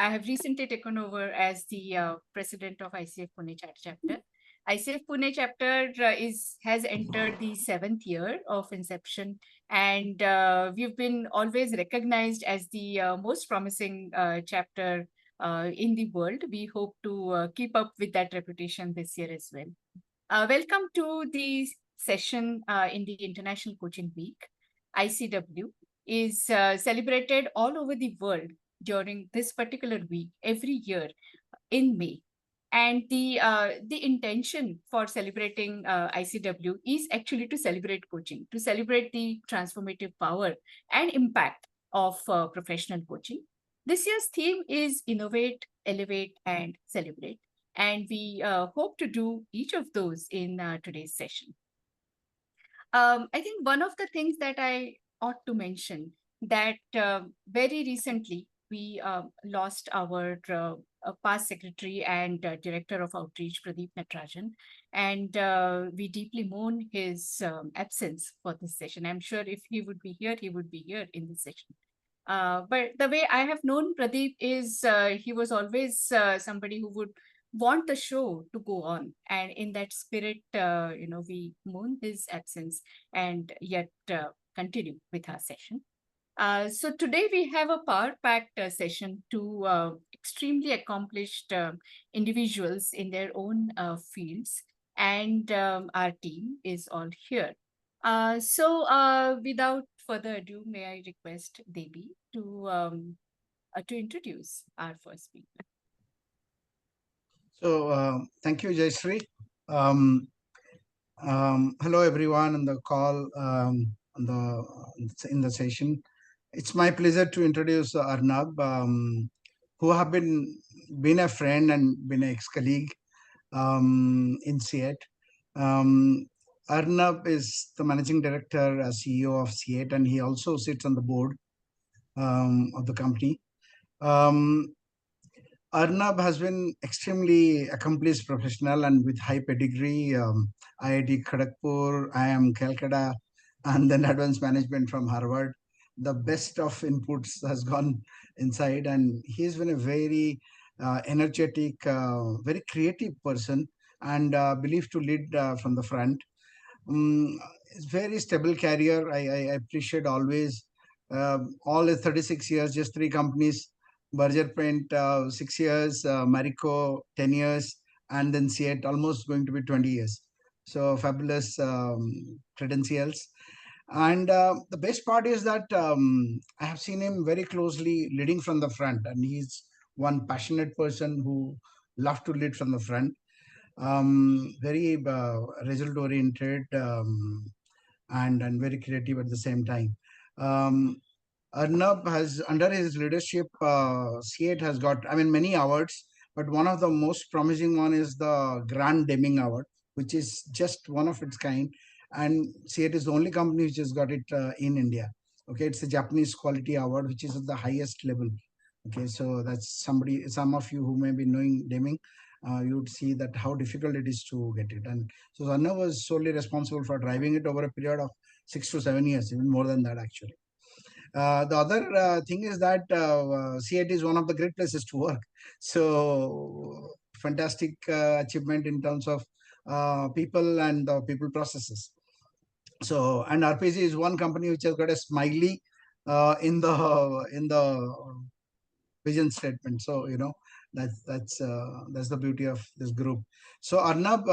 I have recently taken over as the president of ICF Pune chapter. ICF Pune chapter has entered the 7th year of inception, and we've been always recognized as the most promising chapter in the world. We hope to keep up with that reputation this year as well. Welcome to the session in the International Coaching Week. ICW is celebrated all over the world during this particular week every year in May. And the intention for celebrating ICW is actually to celebrate coaching, to celebrate the transformative power and impact of professional coaching. This year's theme is Innovate, Elevate, and Celebrate. And we hope to do each of those in today's session. I think one of the things that I ought to mention that very recently we lost our past secretary and director of outreach, Pradeep Natarajan, and we deeply mourn his absence for this session. I'm sure if he would be here in this session. But the way I have known Pradeep is he was always somebody who would want the show to go on, and in that spirit, we mourn his absence and yet continue with our session. So today we have a power-packed session to extremely accomplished individuals in their own fields, and our team is all here. So without further ado, may I request Devi to introduce our first speaker. So thank you, Jayashree. Hello, everyone on the call, in the session. It's my pleasure to introduce Arnab, who have been a friend and been an ex-colleague in CEAT. Arnab is the managing director, CEO of CEAT, and he also sits on the board of the company. Arnab has been extremely accomplished professional and with high pedigree, IIT Kharagpur, IIM Calcutta, and then advanced management from Harvard. The best of inputs has gone inside, and he's been a very energetic, very creative person, and believed to lead from the front. It's very stable career. I appreciate always all the 36 years, just 3 companies. Berger Paint, 6 years, Marico, 10 years, and then CEAT, almost going to be 20 years. So fabulous credentials. And the best part is that I have seen him very closely leading from the front, and he's one passionate person who loves to lead from the front. Very result-oriented and very creative at the same time. Arnab has, under his leadership, CEAT has got, many awards, but one of the most promising one is the Grand Deming Award, which is just one of its kind. And CEAT is the only company which has got it in India. Okay, it's a Japanese quality award, which is at the highest level. Okay, so that's some of you who may be knowing Deming, you would see that how difficult it is to get it. And so Arnab was solely responsible for driving it over a period of 6 to 7 years, even more than that actually. The other thing is that CEAT is one of the great places to work. So fantastic achievement in terms of people and people processes. So, and RPG is one company which has got a smiley in the vision statement. So that's the beauty of this group. So Arnab,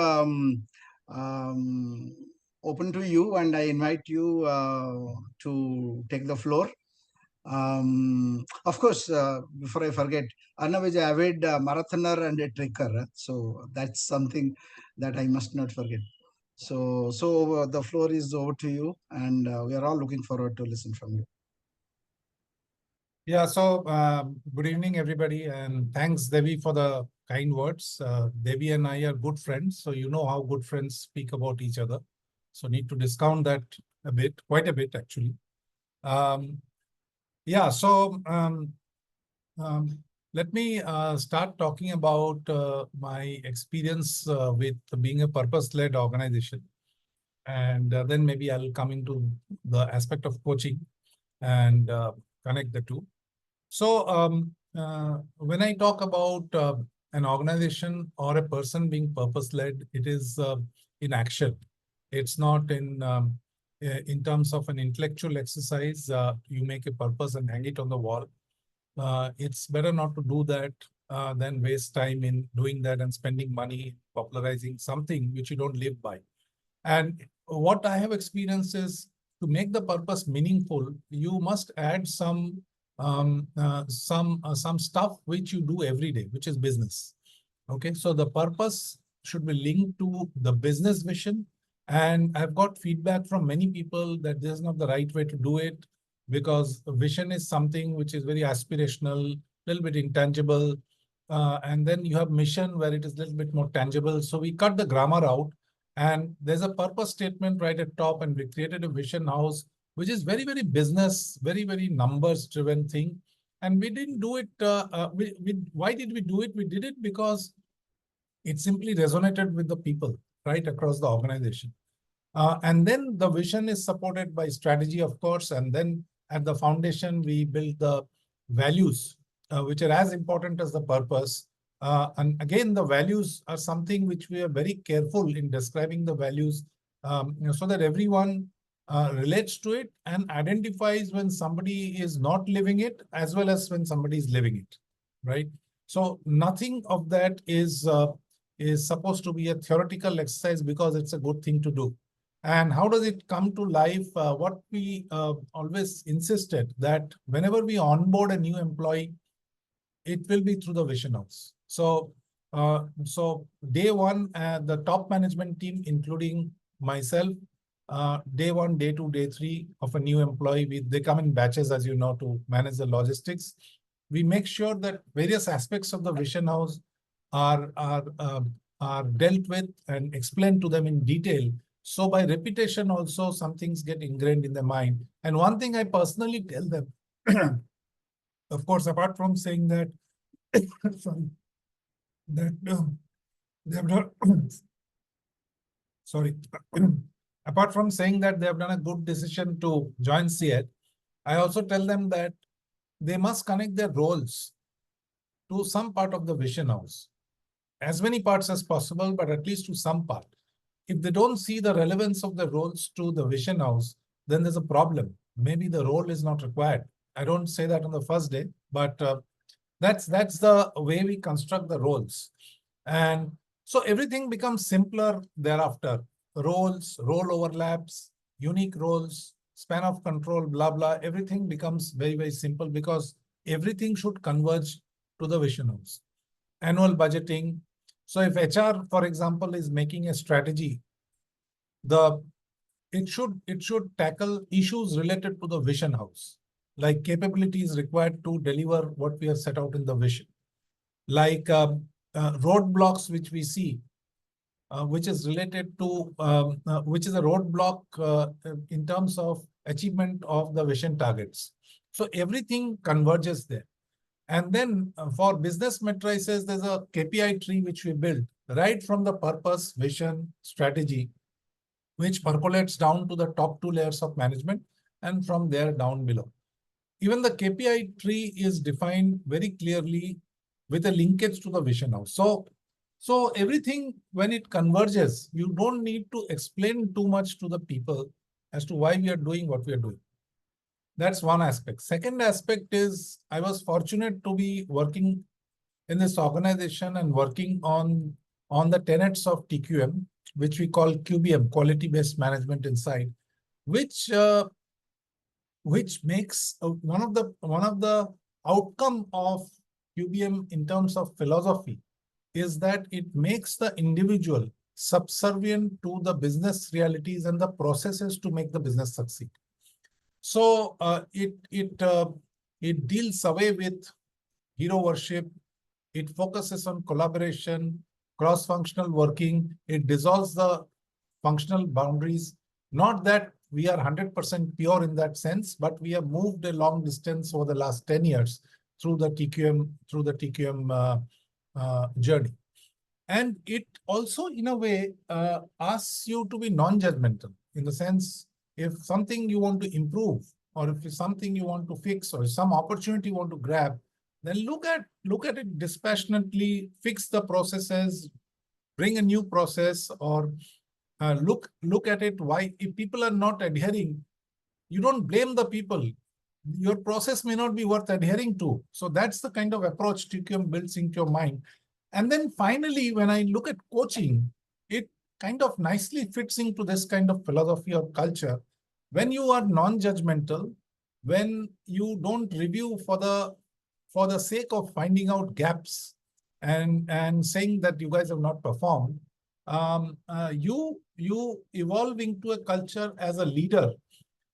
open to you, and I invite you to take the floor. Of course, before I forget, Arnab is an avid marathoner and a trekker. So that's something that I must not forget. So the floor is over to you, and we are all looking forward to listen from you. Yeah, so good evening, everybody, and thanks, Devi, for the kind words. Devi and I are good friends, so you know how good friends speak about each other. So need to discount that a bit, quite a bit, actually. Yeah, so let me start talking about my experience with being a purpose-led organization. And then maybe I'll come into the aspect of coaching and connect the two. So when I talk about an organization or a person being purpose-led, it is in action. It's not in terms of an intellectual exercise. You make a purpose and hang it on the wall. It's better not to do that than waste time in doing that and spending money popularizing something which you don't live by. And what I have experienced is, to make the purpose meaningful, you must add some stuff which you do every day, which is business. Okay, so the purpose should be linked to the business vision. And I've got feedback from many people that this is not the right way to do it, because vision is something which is very aspirational, little bit intangible. And then you have mission where it is a little bit more tangible. So we cut the grammar out, and there's a purpose statement right at top, and we created a vision house, which is very, very business, very, very numbers driven thing. And we didn't do it. Why did we do it? We did it because it simply resonated with the people right across the organization. And then the vision is supported by strategy, of course. And then at the foundation, we build the values, which are as important as the purpose. And again, the values are something which we are very careful in describing the values, so that everyone relates to it and identifies when somebody is not living it, as well as when somebody is living it, right? So nothing of that is supposed to be a theoretical exercise because it's a good thing to do. And how does it come to life? What we always insisted that whenever we onboard a new employee, it will be through the vision house. So day one, the top management team, including myself, day one, day two, day three of a new employee, they come in batches, as you know, to manage the logistics. We make sure that various aspects of the vision house are dealt with and explained to them in detail. So by repetition also, some things get ingrained in their mind. And one thing I personally tell them, of course, apart from saying that, sorry, that they have done, sorry, apart from saying that they have done a good decision to join CED, I also tell them that they must connect their roles to some part of the vision house. As many parts as possible, but at least to some part. If they don't see the relevance of the roles to the vision house, then there's a problem. Maybe the role is not required. I don't say that on the first day, but that's the way we construct the roles. And so everything becomes simpler thereafter. Roles, role overlaps, unique roles, span of control, blah, blah. Everything becomes very, very simple because everything should converge to the vision house. Annual budgeting. So if HR, for example, is making a strategy, it should tackle issues related to the vision house, like capabilities required to deliver what we have set out in the vision, like roadblocks which we see, which is related to which is a roadblock in terms of achievement of the vision targets. So everything converges there. And then for business matrices, there's a KPI tree which we built right from the purpose, vision, strategy, which percolates down to the top two layers of management and from there down below. Even the KPI tree is defined very clearly with a linkage to the vision house. So everything, when it converges, you don't need to explain too much to the people as to why we are doing what we are doing. That's one aspect. Second aspect is, I was fortunate to be working in this organization and working on the tenets of TQM, which we call QBM, quality-based management inside, which makes one of the outcome of QBM in terms of philosophy is that it makes the individual subservient to the business realities and the processes to make the business succeed. So it deals away with hero worship. It focuses on collaboration, cross-functional working. It dissolves the functional boundaries. Not that we are 100% pure in that sense, but we have moved a long distance over the last 10 years through the TQM journey. And it also, in a way, asks you to be non-judgmental, in the sense, if something you want to improve, or if it's something you want to fix, or some opportunity you want to grab, then look at it dispassionately, fix the processes, bring a new process, or look at it. Why, if people are not adhering, you don't blame the people. Your process may not be worth adhering to. So that's the kind of approach TQM builds into your mind. And then finally, when I look at coaching, it kind of nicely fits into this kind of philosophy or culture. When you are non-judgmental, when you don't review for the sake of finding out gaps and saying that you guys have not performed, you evolve into a culture as a leader,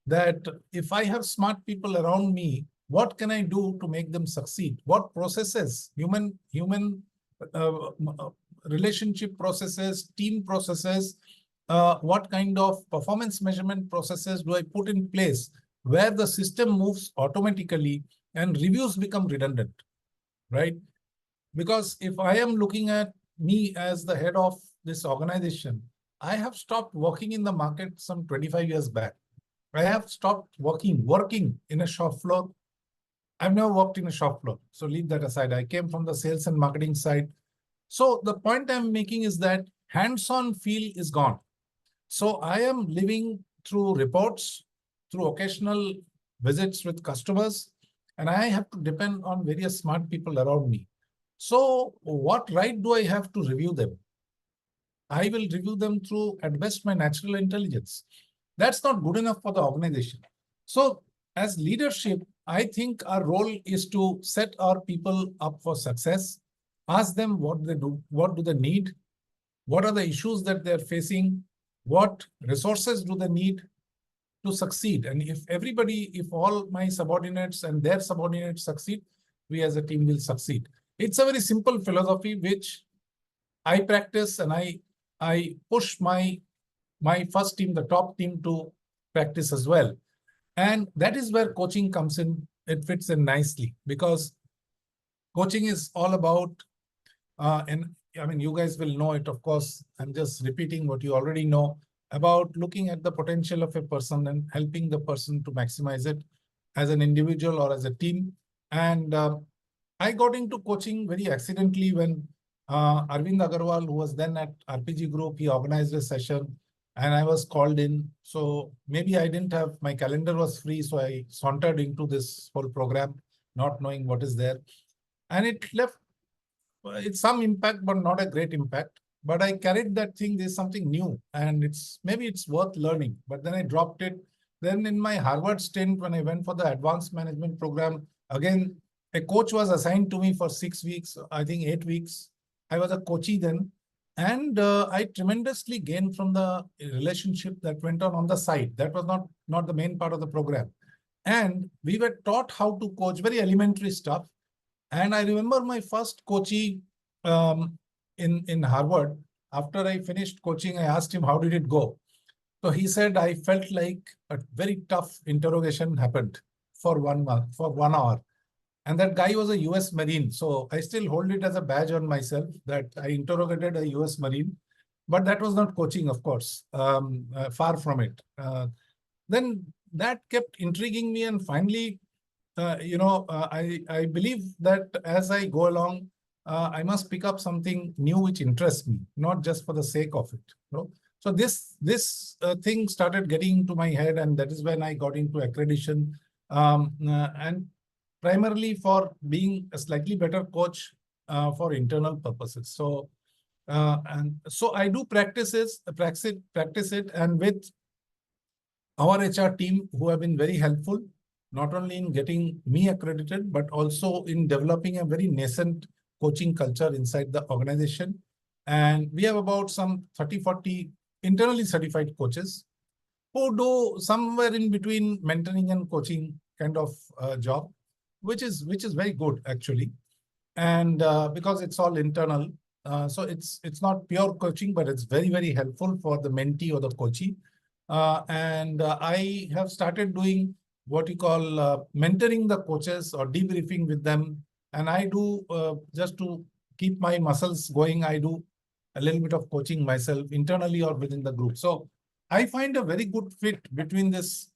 that if I have smart people around me, what can I do to make them succeed? What processes, human relationship processes, team processes, what kind of performance measurement processes do I put in place where the system moves automatically and reviews become redundant, right? Because if I am looking at me as the head of this organization, I have stopped working in the market some 25 years back. I have stopped working in a shop floor. I've never worked in a shop floor. So leave that aside. I came from the sales and marketing side. So the point I'm making is that hands-on feel is gone. So I am living through reports, through occasional visits with customers, and I have to depend on various smart people around me. So what right do I have to review them? I will review them through, at best, my natural intelligence. That's not good enough for the organization. So as leadership, I think our role is to set our people up for success, ask them what they do, what do they need, what are the issues that they're facing, what resources do they need to succeed. And if all my subordinates and their subordinates succeed, we as a team will succeed. It's a very simple philosophy which I practice, and I push my first team, the top team, to practice as well. And that is where coaching comes in. It fits in nicely because coaching is all about, and I mean, you guys will know it, of course. I'm just repeating what you already know about looking at the potential of a person and helping the person to maximize it as an individual or as a team. And I got into coaching very accidentally when Arvind Agarwal, who was then at RPG Group, he organized a session and I was called in. So maybe I didn't have, my calendar was free. So I sauntered into this whole program, not knowing what is there. And it left it's some impact, but not a great impact. But I carried that thing, there's something new and maybe it's worth learning. But then I dropped it. Then in my Harvard stint, when I went for the advanced management program, again, a coach was assigned to me for 6 weeks, I think 8 weeks. I was a coachee then. And I tremendously gained from the relationship that went on the side. That was not the main part of the program. And we were taught how to coach, very elementary stuff. And I remember my first coachee in Harvard. After I finished coaching, I asked him, how did it go? So he said, I felt like a very tough interrogation happened for 1 month, for 1 hour. And that guy was a US Marine. So I still hold it as a badge on myself that I interrogated a US Marine. But that was not coaching, of course, far from it. Then that kept intriguing me. And finally, I believe that as I go along, I must pick up something new which interests me, not just for the sake of it. So this thing started getting into my head, and that is when I got into accreditation, and primarily for being a slightly better coach for internal purposes. So I do practice it, and with our HR team, who have been very helpful, not only in getting me accredited, but also in developing a very nascent coaching culture inside the organization. And we have about some 30, 40 internally certified coaches who do somewhere in between mentoring and coaching kind of job, which is very good actually. And because it's all internal, so it's not pure coaching, but it's very, very helpful for the mentee or the coachee. And I have started doing what you call mentoring the coaches or debriefing with them. And I do, just to keep my muscles going, I do a little bit of coaching myself internally or within the group. So I find a very good fit between this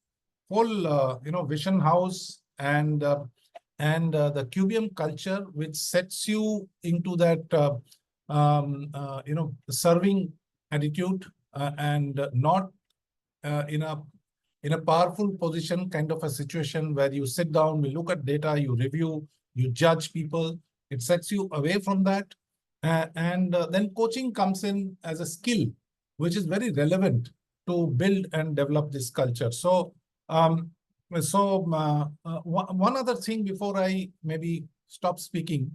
whole, vision house and and the QBM culture, which sets you into that serving attitude, and not in a powerful position kind of a situation where you sit down, you look at data, you review, you judge people. It sets you away from that. And then coaching comes in as a skill, which is very relevant to build and develop this culture. So, one other thing before I maybe stop speaking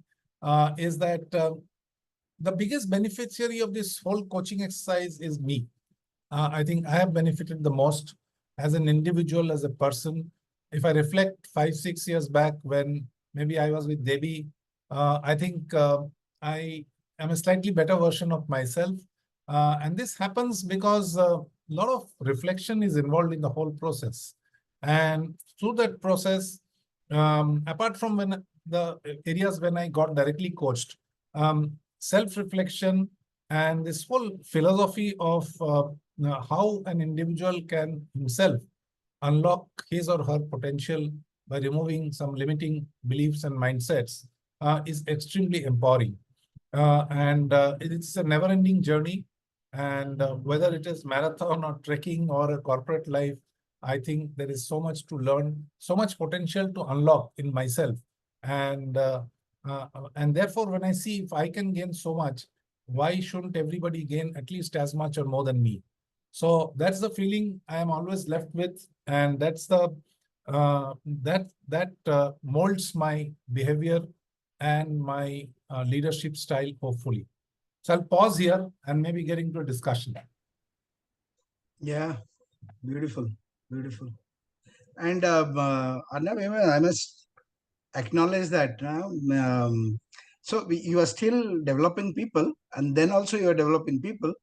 is that the biggest beneficiary of this whole coaching exercise is me. I think I have benefited the most as an individual, as a person. If I reflect 5-6 years back when maybe I was with Devi, I think I am a slightly better version of myself. And this happens because a lot of reflection is involved in the whole process. And through that process, apart from when the areas when I got directly coached, self-reflection and this whole philosophy of how an individual can himself unlock his or her potential by removing some limiting beliefs and mindsets is extremely empowering. And it's a never-ending journey. And whether it is marathon or trekking or a corporate life, I think there is so much to learn, so much potential to unlock in myself. And therefore, when I see if I can gain so much, why shouldn't everybody gain at least as much or more than me? So that's the feeling I am always left with, and that's the that molds my behavior and my leadership style, hopefully. So I'll pause here and maybe get into a discussion. Yeah, beautiful, beautiful. And Arnab, I must acknowledge that. So you are still developing people, and then also you are developing people,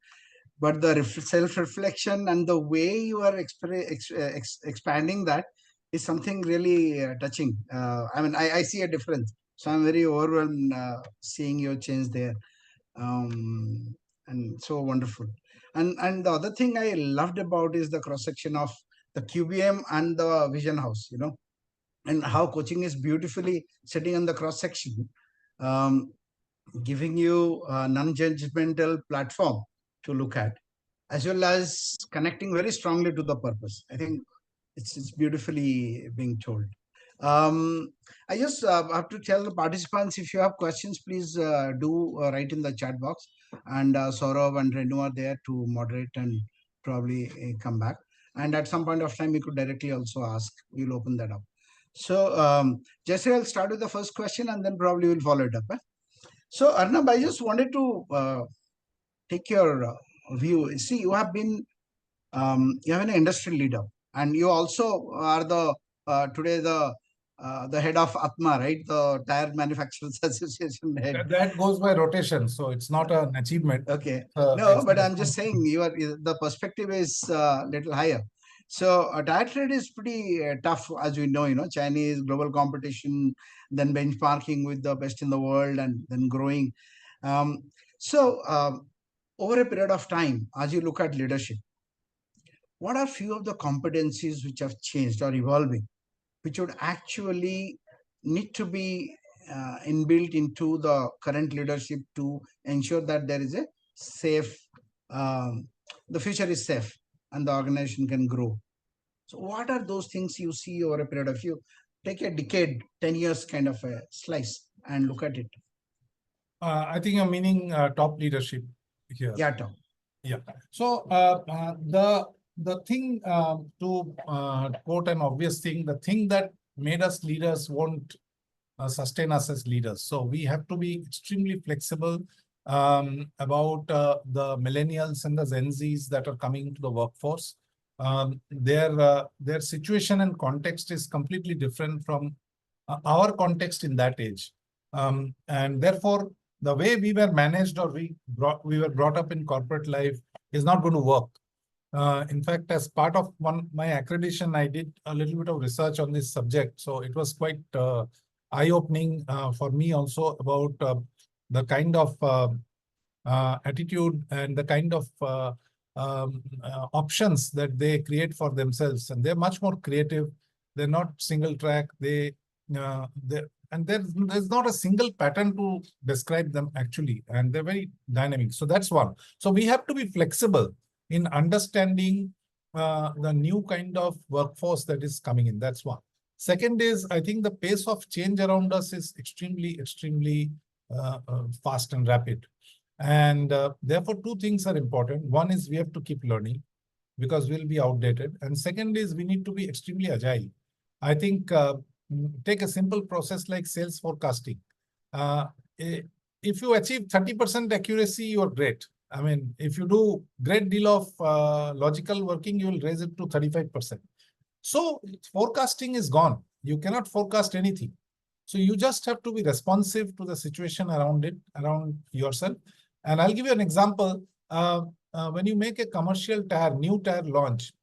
but the self-reflection and the way you are expanding that is something really touching. I see a difference. So I'm very overwhelmed seeing your change there. And so wonderful. And the other thing I loved about is the cross section of the QBM and the Vision House, and how coaching is beautifully sitting on the cross section, giving you a non-judgmental platform to look at, as well as connecting very strongly to the purpose. I think it's beautifully being told. I just have to tell the participants, if you have questions, please do write in the chat box, and Saurav and Renu are there to moderate and probably come back. And at some point of time, you could directly also ask. We'll open that up. So, Jesse, I'll start with the first question, and then probably we'll follow it up. So, Arnab, I just wanted to take your view. See, you have been an industry leader, and you also are the today the head of Atma, right? The Tire Manufacturers Association head. That goes by rotation, so it's not an achievement. Okay. No, but I'm just saying the perspective is a little higher. So tire trade is pretty tough, as we know. Chinese global competition, then benchmarking with the best in the world, and then growing. Over a period of time, as you look at leadership, what are few of the competencies which have changed or evolving, which would actually need to be inbuilt into the current leadership to ensure that there is a safe, the future is safe and the organization can grow? So what are those things you see over a period of, you take a decade, 10 years kind of a slice and look at it? I think you're meaning top leadership here. Yeah, Tom. Yeah. So the thing, to quote an obvious thing, the thing that made us leaders won't sustain us as leaders. So we have to be extremely flexible about the millennials and the Gen Zs that are coming to the workforce. Their situation and context is completely different from our context in that age. And therefore, the way we were managed or we were brought up in corporate life is not going to work. In fact, as part of my accreditation, I did a little bit of research on this subject. So it was quite eye-opening for me also about the kind of attitude and the kind of options that they create for themselves. And they're much more creative. They're not single track. They there's not a single pattern to describe them actually, and they're very dynamic. So that's one. So we have to be flexible in understanding the new kind of workforce that is coming in. That's one. Second is, I think the pace of change around us is extremely fast and rapid. And therefore, two things are important. One is we have to keep learning because we'll be outdated. And second is we need to be extremely agile. I think take a simple process like sales forecasting. If you achieve 30% accuracy, you're great. I mean, if you do great deal of logical working, you will raise it to 35%. So forecasting is gone. You cannot forecast anything. So you just have to be responsive to the situation around yourself. And I'll give you an example. When you make a commercial tire, new tire launch,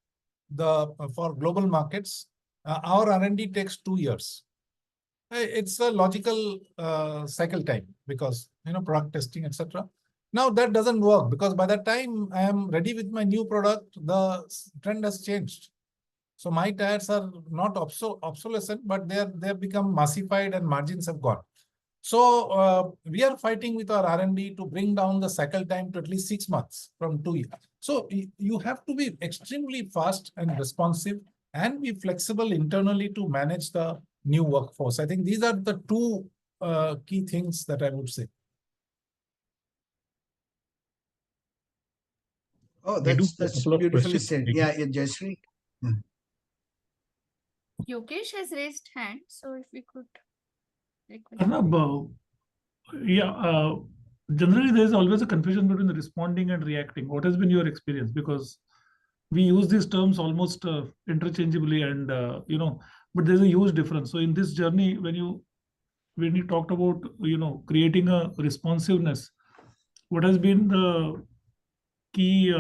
for global markets, our R&D takes 2 years. It's a logical cycle time because product testing, etc. Now that doesn't work because by the time I am ready with my new product, the trend has changed. So my tires are not obsolescent, but they've become massified and margins have gone. So we are fighting with our R&D to bring down the cycle time to at least 6 months from 2 years. So you have to be extremely fast and responsive and be flexible internally to manage the new workforce. I think these are the two key things that I would say. Oh, that's beautifully said. Yeah, Jayashree. Yeah. Yogesh has raised hand, so if we could request. Arnab, generally there is always a confusion between responding and reacting. What has been your experience? Because we use these terms almost interchangeably, and but there's a huge difference. So in this journey, when you talked about creating a responsiveness, what has been the key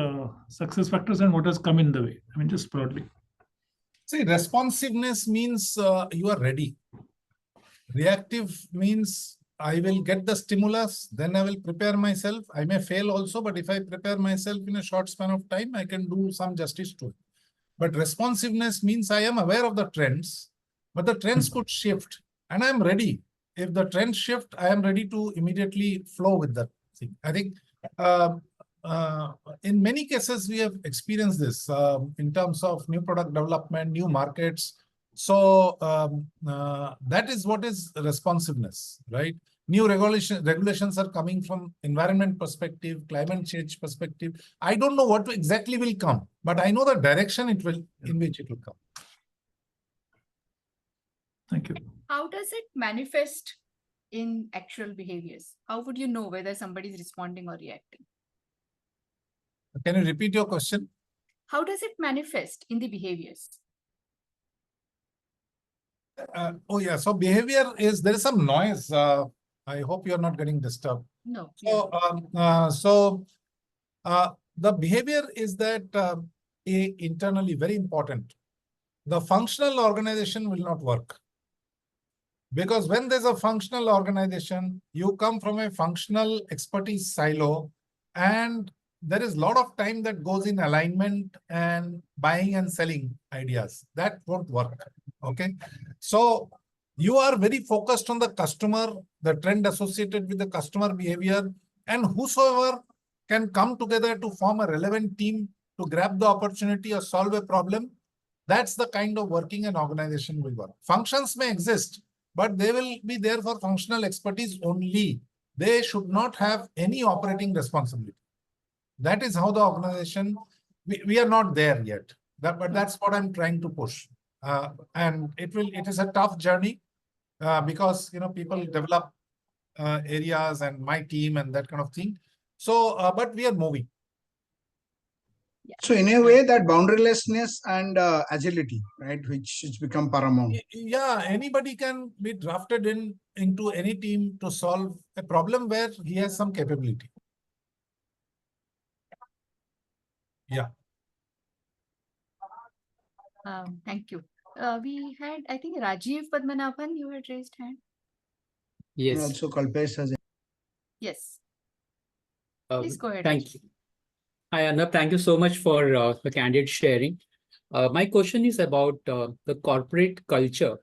success factors and what has come in the way? I mean, just broadly. See, responsiveness means you are ready. Reactive means I will get the stimulus, then I will prepare myself. I may fail also, but if I prepare myself in a short span of time, I can do some justice to it. But responsiveness means I am aware of the trends, but the trends could shift and I am ready. If the trends shift, I am ready to immediately flow with that thing. I think in many cases, we have experienced this in terms of new product development, new markets. So that is what is responsiveness, right? New regulations are coming from environment perspective, climate change perspective. I don't know what exactly will come, but I know the direction in which it will come. Thank you. How does it manifest in actual behaviors? How would you know whether somebody is responding or reacting? Can you repeat your question? How does it manifest in the behaviors? So behavior is, there is some noise. I hope you're not getting disturbed. No. So the behavior is that internally very important. The functional organization will not work. Because when there's a functional organization, you come from a functional expertise silo, and there is a lot of time that goes in alignment and buying and selling ideas. That won't work. Okay. So you are very focused on the customer, the trend associated with the customer behavior, and whosoever can come together to form a relevant team to grab the opportunity or solve a problem. That's the kind of working an organization will work. Functions may exist, but they will be there for functional expertise only. They should not have any operating responsibility. That is how the organization, we are not there yet. But that's what I'm trying to push. And it is a tough journey because people develop areas and my team and that kind of thing. So, but we are moving. Yeah. So in a way, that boundarylessness and agility, right, which has become paramount. Yeah, anybody can be drafted into any team to solve a problem where he has some capability. Yeah. Thank you. We had, I think, Rajiv Padmanabhan, you had raised hand. And Yes. also Kalpesh has. Yes. Please go ahead. Thank you. Hi, Arnab. Thank you so much for the candid sharing. My question is about the corporate culture.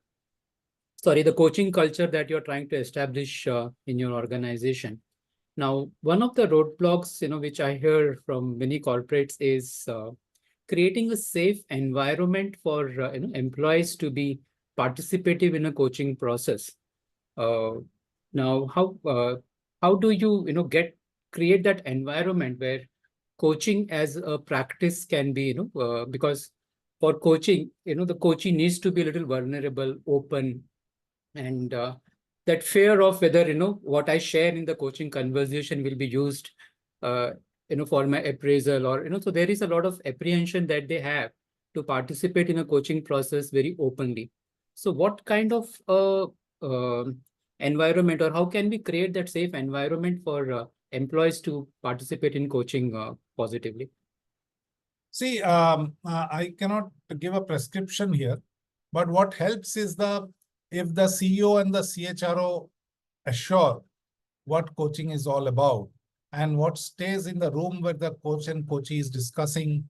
the coaching culture that you're trying to establish in your organization. Now, one of the roadblocks, which I hear from many corporates is creating a safe environment for employees to be participative in a coaching process. Now, how do you create that environment where coaching as a practice can be because for coaching the coachee needs to be a little vulnerable, open, and that fear of whether what I share in the coaching conversation will be used for my appraisal, or so there is a lot of apprehension that they have to participate in a coaching process very openly. So what kind of environment, or how can we create that safe environment for employees to participate in coaching positively? See, I cannot give a prescription here, but what helps is if the CEO and the CHRO assure what coaching is all about, and what stays in the room where the coach and coachee is discussing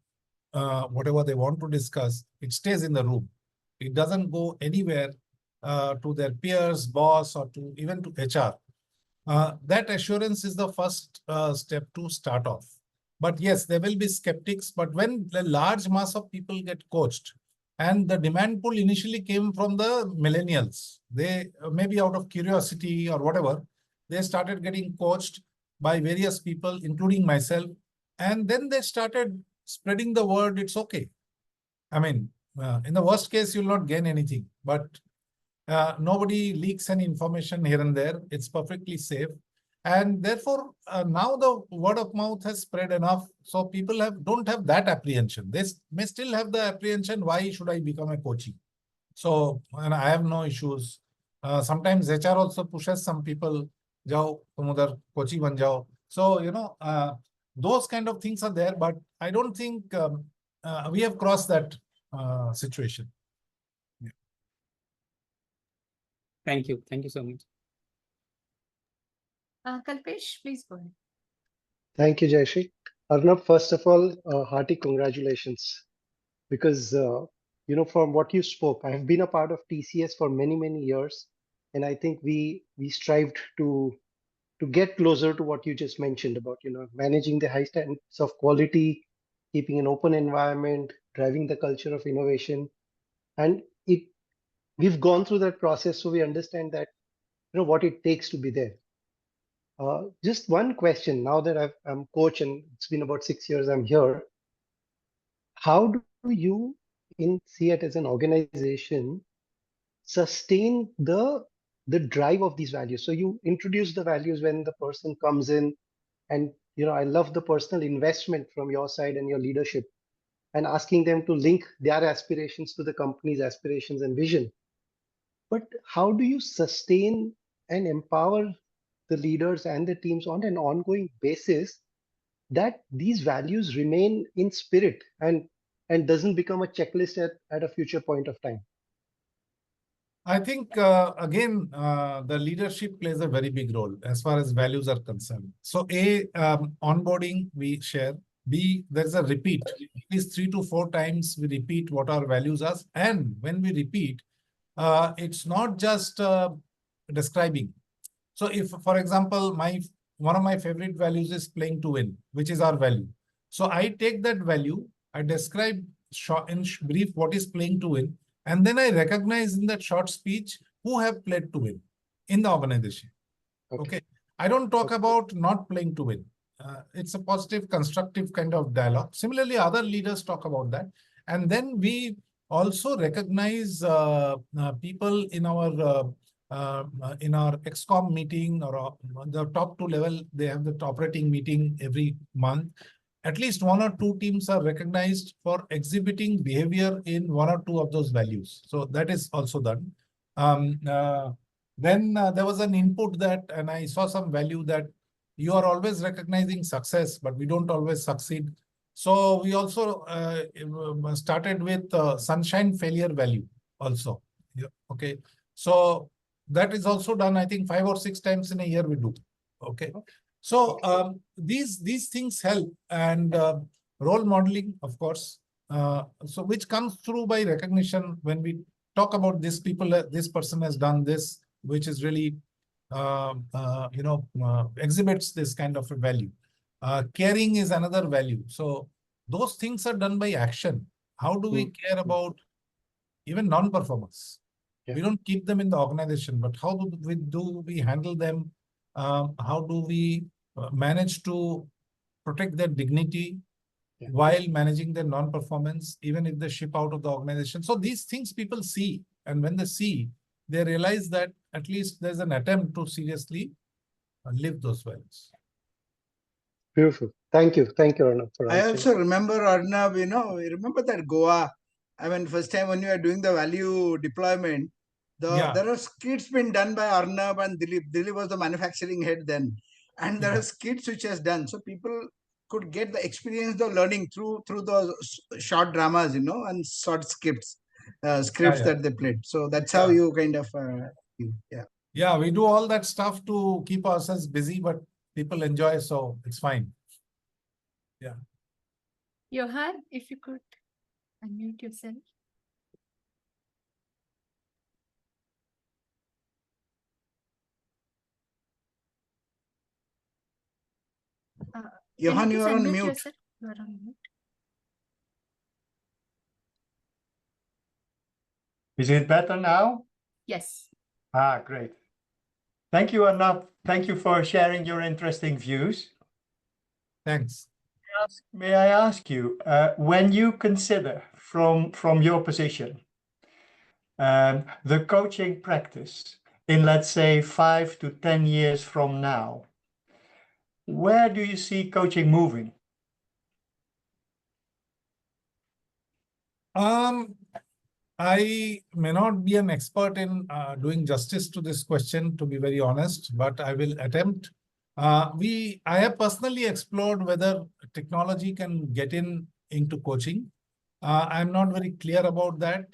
whatever they want to discuss, it stays in the room. It doesn't go anywhere to their peers, boss, or even to HR. That assurance is the first step to start off. But yes, there will be skeptics. But when the large mass of people get coached, and the demand pool initially came from the millennials, they maybe out of curiosity or whatever, they started getting coached by various people, including myself. And then they started spreading the word, it's okay. I mean, in the worst case, you'll not gain anything. But nobody leaks any information here and there. It's perfectly safe. And therefore, now the word of mouth has spread enough. So people don't have that apprehension. They may still have the apprehension, why should I become a coachee? So, and I have no issues. Sometimes HR also pushes some people, jao, tum udhar coachee ban jao. So, those kind of things are there, but I don't think we have crossed that situation. Yeah. Thank you. Thank you so much. Kalpesh, please go ahead. Thank you, Jayashree. Arnab, first of all, hearty congratulations. Because, from what you spoke, I have been a part of TCS for many, many years. And I think we strived to get closer to what you just mentioned about, managing the high standards of quality, keeping an open environment, driving the culture of innovation. And we've gone through that process, so we understand that, what it takes to be there. Just one question, now that I'm coach and it's been about 6 years I'm here, how do you see it as an organization sustain the drive of these values? So you introduce the values when the person comes in, and I love the personal investment from your side and your leadership, and asking them to link their aspirations to the company's aspirations and vision. But how do you sustain and empower the leaders and the teams on an ongoing basis, that these values remain in spirit and doesn't become a checklist at a future point of time? I think, again, the leadership plays a very big role as far as values are concerned. So A, onboarding, we share. B, there's a repeat. At least 3 to 4 times we repeat what our values are. And when we repeat, it's not just describing. So if, for example, one of my favorite values is playing to win, which is our value. So I take that value, I describe in brief what is playing to win, and then I recognize in that short speech who have played to win in the organization. Okay. I don't talk about not playing to win. It's a positive, constructive kind of dialogue. Similarly, other leaders talk about that. And then we also recognize people in our ExCom meeting, or the top 2 level, they have the operating meeting every month. At least 1 or 2 teams are recognized for exhibiting behavior in 1 or 2 of those values. So that is also done. Then there was an input and I saw some value that you are always recognizing success, but we don't always succeed. So we also started with sunshine failure value also. Yeah, okay. So that is also done, I think 5 or 6 times in a year we do. Okay. So these things help, and role modeling, of course, so which comes through by recognition when we talk about this people, this person has done this, which is really, exhibits this kind of a value. Caring is another value. So those things are done by action. How do we care about even non-performers? Yeah. We don't keep them in the organization, but how do we handle them? How do we manage to protect their dignity while managing their non-performance, even if they ship out of the organization? So these things people see, and when they see, they realize that at least there's an attempt to seriously live those values. Beautiful. Thank you, Arnav, for I answering. also remember, Arnav, remember that Goa, I mean, first time when you are doing the value deployment, there are skits been done by Arnav and Dilip. Dilip was the manufacturing head then. And there are skits which has done. So people could get the experience, the learning through those short dramas, and short scripts that they played. So that's how you kind of, Yeah, we do all that stuff to keep ourselves busy, but people enjoy, so it's fine. Yeah. Johan, if you could unmute yourself. Johan, you are on mute. Yourself? You are on mute. Is it better now? Yes. Great. Thank you, Arnav. Thank you for sharing your interesting views. Thanks. May I ask you, when you consider from your position, the coaching practice in, let's say, 5 to 10 years from now, where do you see coaching moving? I may not be an expert in doing justice to this question, to be very honest, but I will attempt. I have personally explored whether technology can get into coaching. I'm not very clear about that.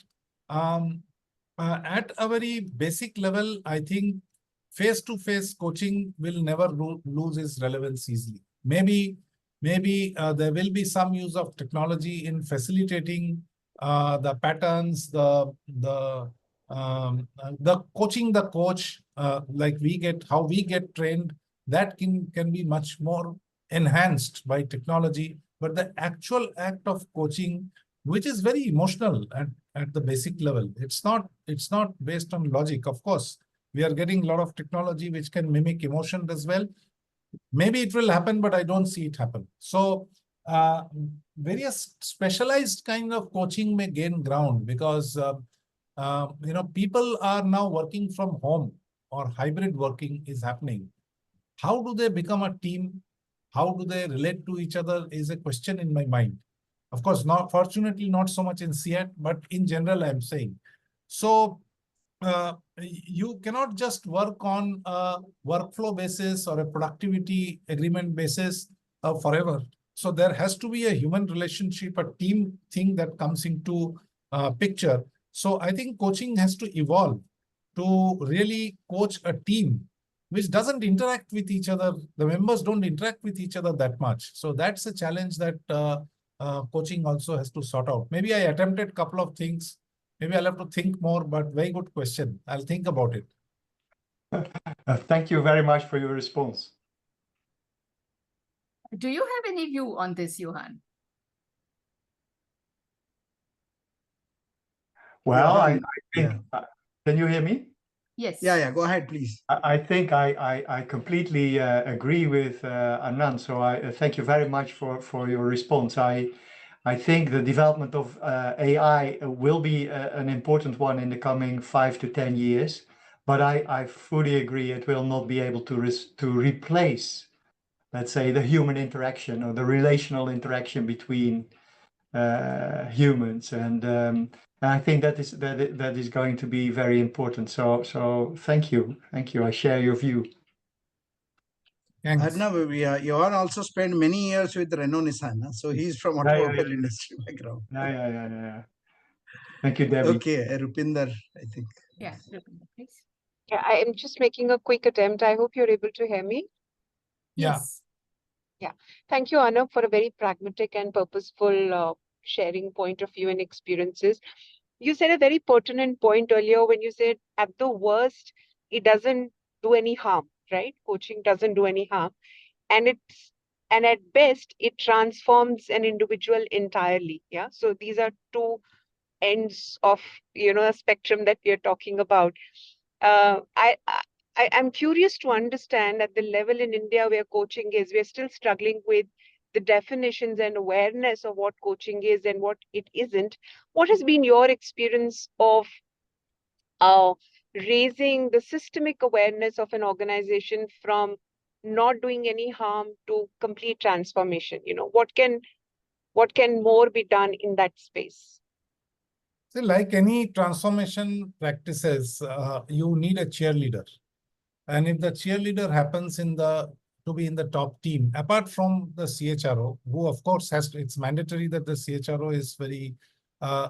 At a very basic level, I think face-to-face coaching will never lose its relevance easily. Maybe there will be some use of technology in facilitating the patterns, the coaching the coach, like how we get trained, that can be much more enhanced by technology. But the actual act of coaching, which is very emotional at the basic level, it's not based on logic. Of course, we are getting a lot of technology which can mimic emotion as well. Maybe it will happen, but I don't see it happen. So various specialized kind of coaching may gain ground because people are now working from home, or hybrid working is happening. How do they become a team? How do they relate to each other is a question in my mind. Of course, fortunately not so much in CEAT, but in general, I'm saying. So you cannot just work on a workflow basis or a productivity agreement basis forever. So there has to be a human relationship, a team thing that comes into picture. So I think coaching has to evolve to really coach a team which doesn't interact with each other. The members don't interact with each other that much. So that's a challenge that coaching also has to sort out. Maybe I attempted a couple of things. Maybe I'll have to think more, but very good question. I'll think about it. Thank you very much for your response. Do you have any view on this, Johan? Well, Johan, I think, can you hear me? Yes. Yeah, go ahead, please. I think I completely agree with Anand. So I thank you very much for your response. I think the development of AI will be an important one in the coming 5 to 10 years. But I fully agree it will not be able to replace, let's say, the human interaction or the relational interaction between humans, and I think that is going to be very important. So thank you. I share your view. Thanks. Arnav, Johan also spent many years with Renault Nissan, so he's from automobile industry background. Yeah. Thank you, Debbie. Okay, Rupinder, I think. Yeah, Rupinder, please. Yeah, I am just making a quick attempt. I hope you're able to hear me. Yes. Yeah. Thank you, Arnav, for a very pragmatic and purposeful sharing point of view and experiences. you said a very pertinent point earlier when you said at the worst, it doesn't do any harm, right? Coaching doesn't do any harm. And at best, it transforms an individual entirely. Yeah. So these are two ends of, a spectrum that we are talking about. I'm curious to understand at the level in India where coaching is, we're still struggling with the definitions and awareness of what coaching is and what it isn't. What has been your experience of raising the systemic awareness of an organization from not doing any harm to complete transformation? What can more be done in that space? So like any transformation practices, you need a cheerleader. And if the cheerleader happens to be in the top team, apart from the CHRO, who of course it's mandatory that the CHRO is very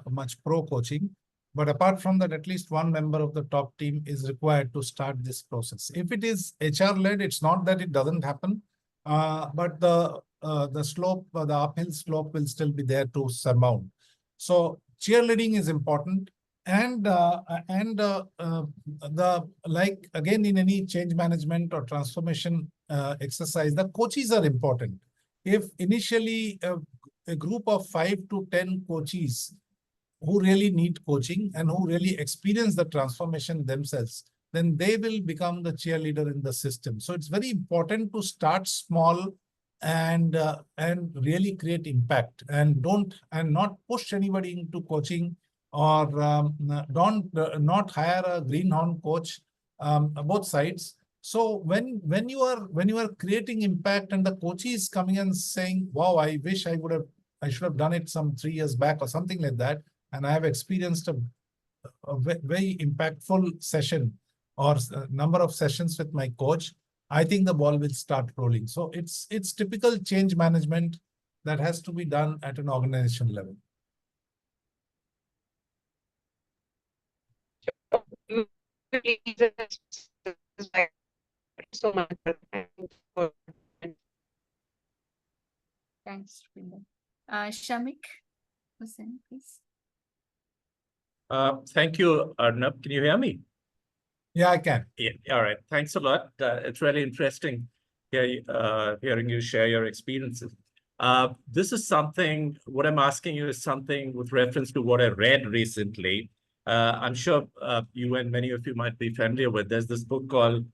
much pro-coaching. But apart from that, at least one member of the top team is required to start this process. If it is HR-led, it's not that it doesn't happen, but the slope, the uphill slope will still be there to surmount. So cheerleading is important. And like again in any change management or transformation exercise, the coaches are important. If initially a group of 5 to 10 coaches who really need coaching and who really experience the transformation themselves, then they will become the cheerleader in the system. So it's very important to start small and really create impact, and not push anybody into coaching, or not hire a greenhorn coach, both sides. So when you are creating impact and the coach is coming and saying, wow, I wish I should have done it some 3 years back or something like that, and I have experienced a very impactful session or number of sessions with my coach, I think the ball will start rolling. So it's typical change management that has to be done at an organization level. So much. Thanks, Rupinder. Shamik Hussain, please. Thank you, Arnab. Can you hear me? Yeah, I can. Yeah, all right. Thanks a lot. It's really interesting hearing you share your experiences. This is something, what I'm asking you is something with reference to what I read recently. I'm sure you and many of you might be familiar with. There's this book called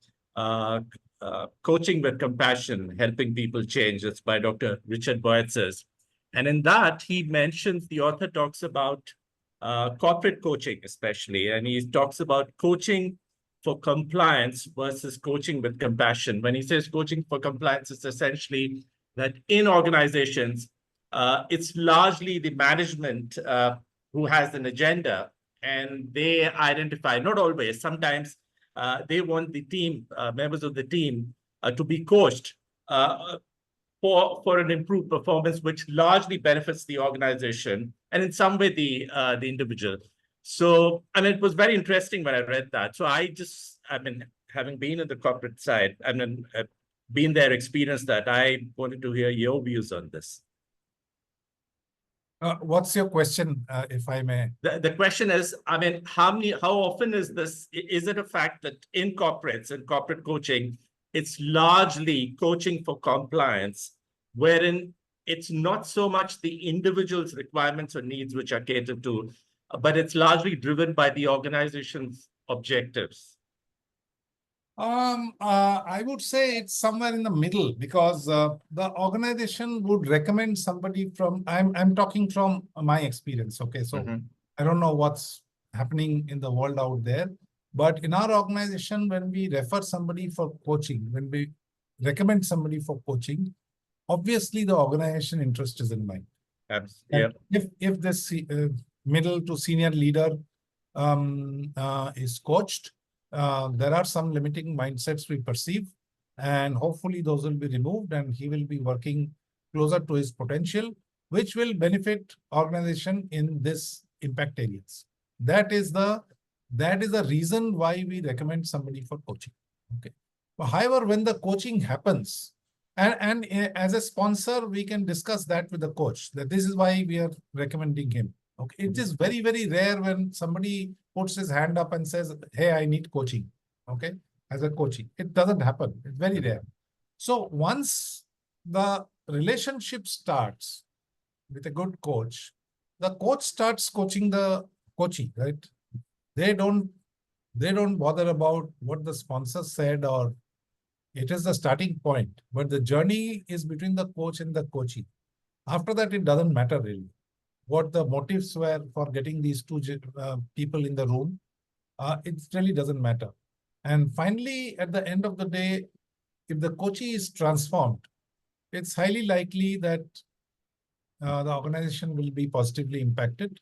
Coaching with Compassion, Helping People Change. It's by Dr. Richard Boetzers. And in that, he mentions, the author talks about corporate coaching especially, and he talks about coaching for compliance versus coaching with compassion. When he says coaching for compliance, it's essentially that in organizations, it's largely the management who has an agenda, and they identify, not always, sometimes they want the team, members of the team to be coached for an improved performance, which largely benefits the organization and in some way the individual. So, I mean, it was very interesting when I read that. So I mean, having been in the corporate side, I mean, been there, experienced that, I wanted to hear your views on this. What's your question, if I may? The question is, I mean, how often is this? Is it a fact that in corporates and corporate coaching, it's largely coaching for compliance, wherein it's not so much the individual's requirements or needs which are catered to, but it's largely driven by the organization's objectives? I would say it's somewhere in the middle, because the organization would recommend somebody from, I'm talking from my experience, okay? So I don't know what's happening in the world out there, but in our organization, when we refer somebody for coaching, when we recommend somebody for coaching, obviously the organization interest is in mind. Yeah. If this middle to senior leader is coached, there are some limiting mindsets we perceive, and hopefully those will be removed, and he will be working closer to his potential, which will benefit organization in this impact areas. That is the reason why we recommend somebody for coaching. Okay. But however, when the coaching happens, and as a sponsor, we can discuss that with the coach, that this is why we are recommending him. Okay, it is very, very rare when somebody puts his hand up and says, hey, I need coaching. Okay, as a coaching. It doesn't happen. It's very rare. So once the relationship starts with a good coach, the coach starts coaching the coachee, right? They don't bother about what the sponsor said, or it is the starting point, but the journey is between the coach and the coachee. After that, it doesn't matter really what the motives were for getting these two people in the room. It really doesn't matter. And finally, at the end of the day, if the coachee is transformed, it's highly likely that the organization will be positively impacted.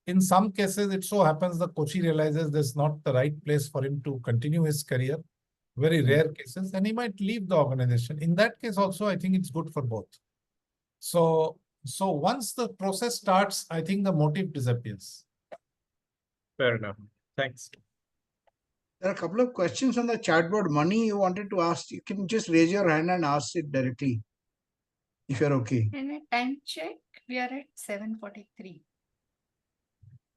In some cases, it so happens the coachee realizes this is not the right place for him to continue his career. Very rare cases, and he might leave the organization. In that case also, I think it's good for both. So once the process starts, I think the motive disappears. Fair enough. Thanks. There are a couple of questions on the chat board. Mani, you wanted to ask, you can just raise your hand and ask it directly, if you're okay. And a time check, we are at 7:43.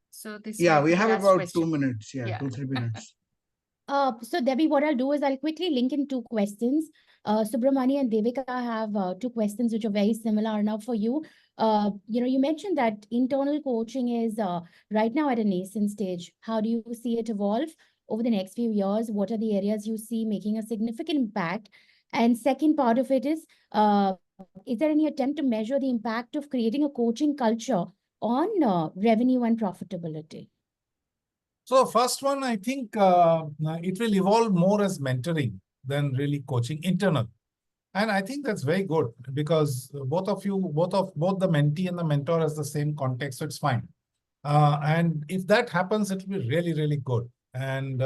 So this Yeah, might we be the have last about question. 2 minutes. Yeah, Yeah. 2-3 minutes. So Debbie, what I'll do is I'll quickly link in two questions. Subramani and Devika have two questions which are very similar now for you. You mentioned that internal coaching is right now at a nascent stage. How do you see it evolve over the next few years? What are the areas you see making a significant impact? And second part of it is there any attempt to measure the impact of creating a coaching culture on revenue and profitability? So first one, I think it will evolve more as mentoring than really coaching internal. And I think that's very good because both the mentee and the mentor has the same context, so it's fine. And if that happens, it will be really, really good. And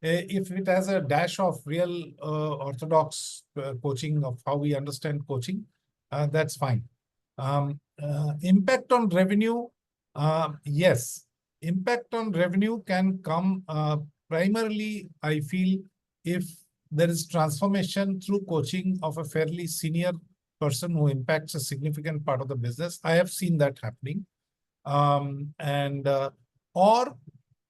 if it has a dash of real orthodox coaching of how we understand coaching, that's fine. Impact on revenue, yes. Impact on revenue can come primarily, I feel, if there is transformation through coaching of a fairly senior person who impacts a significant part of the business. I have seen that happening. Or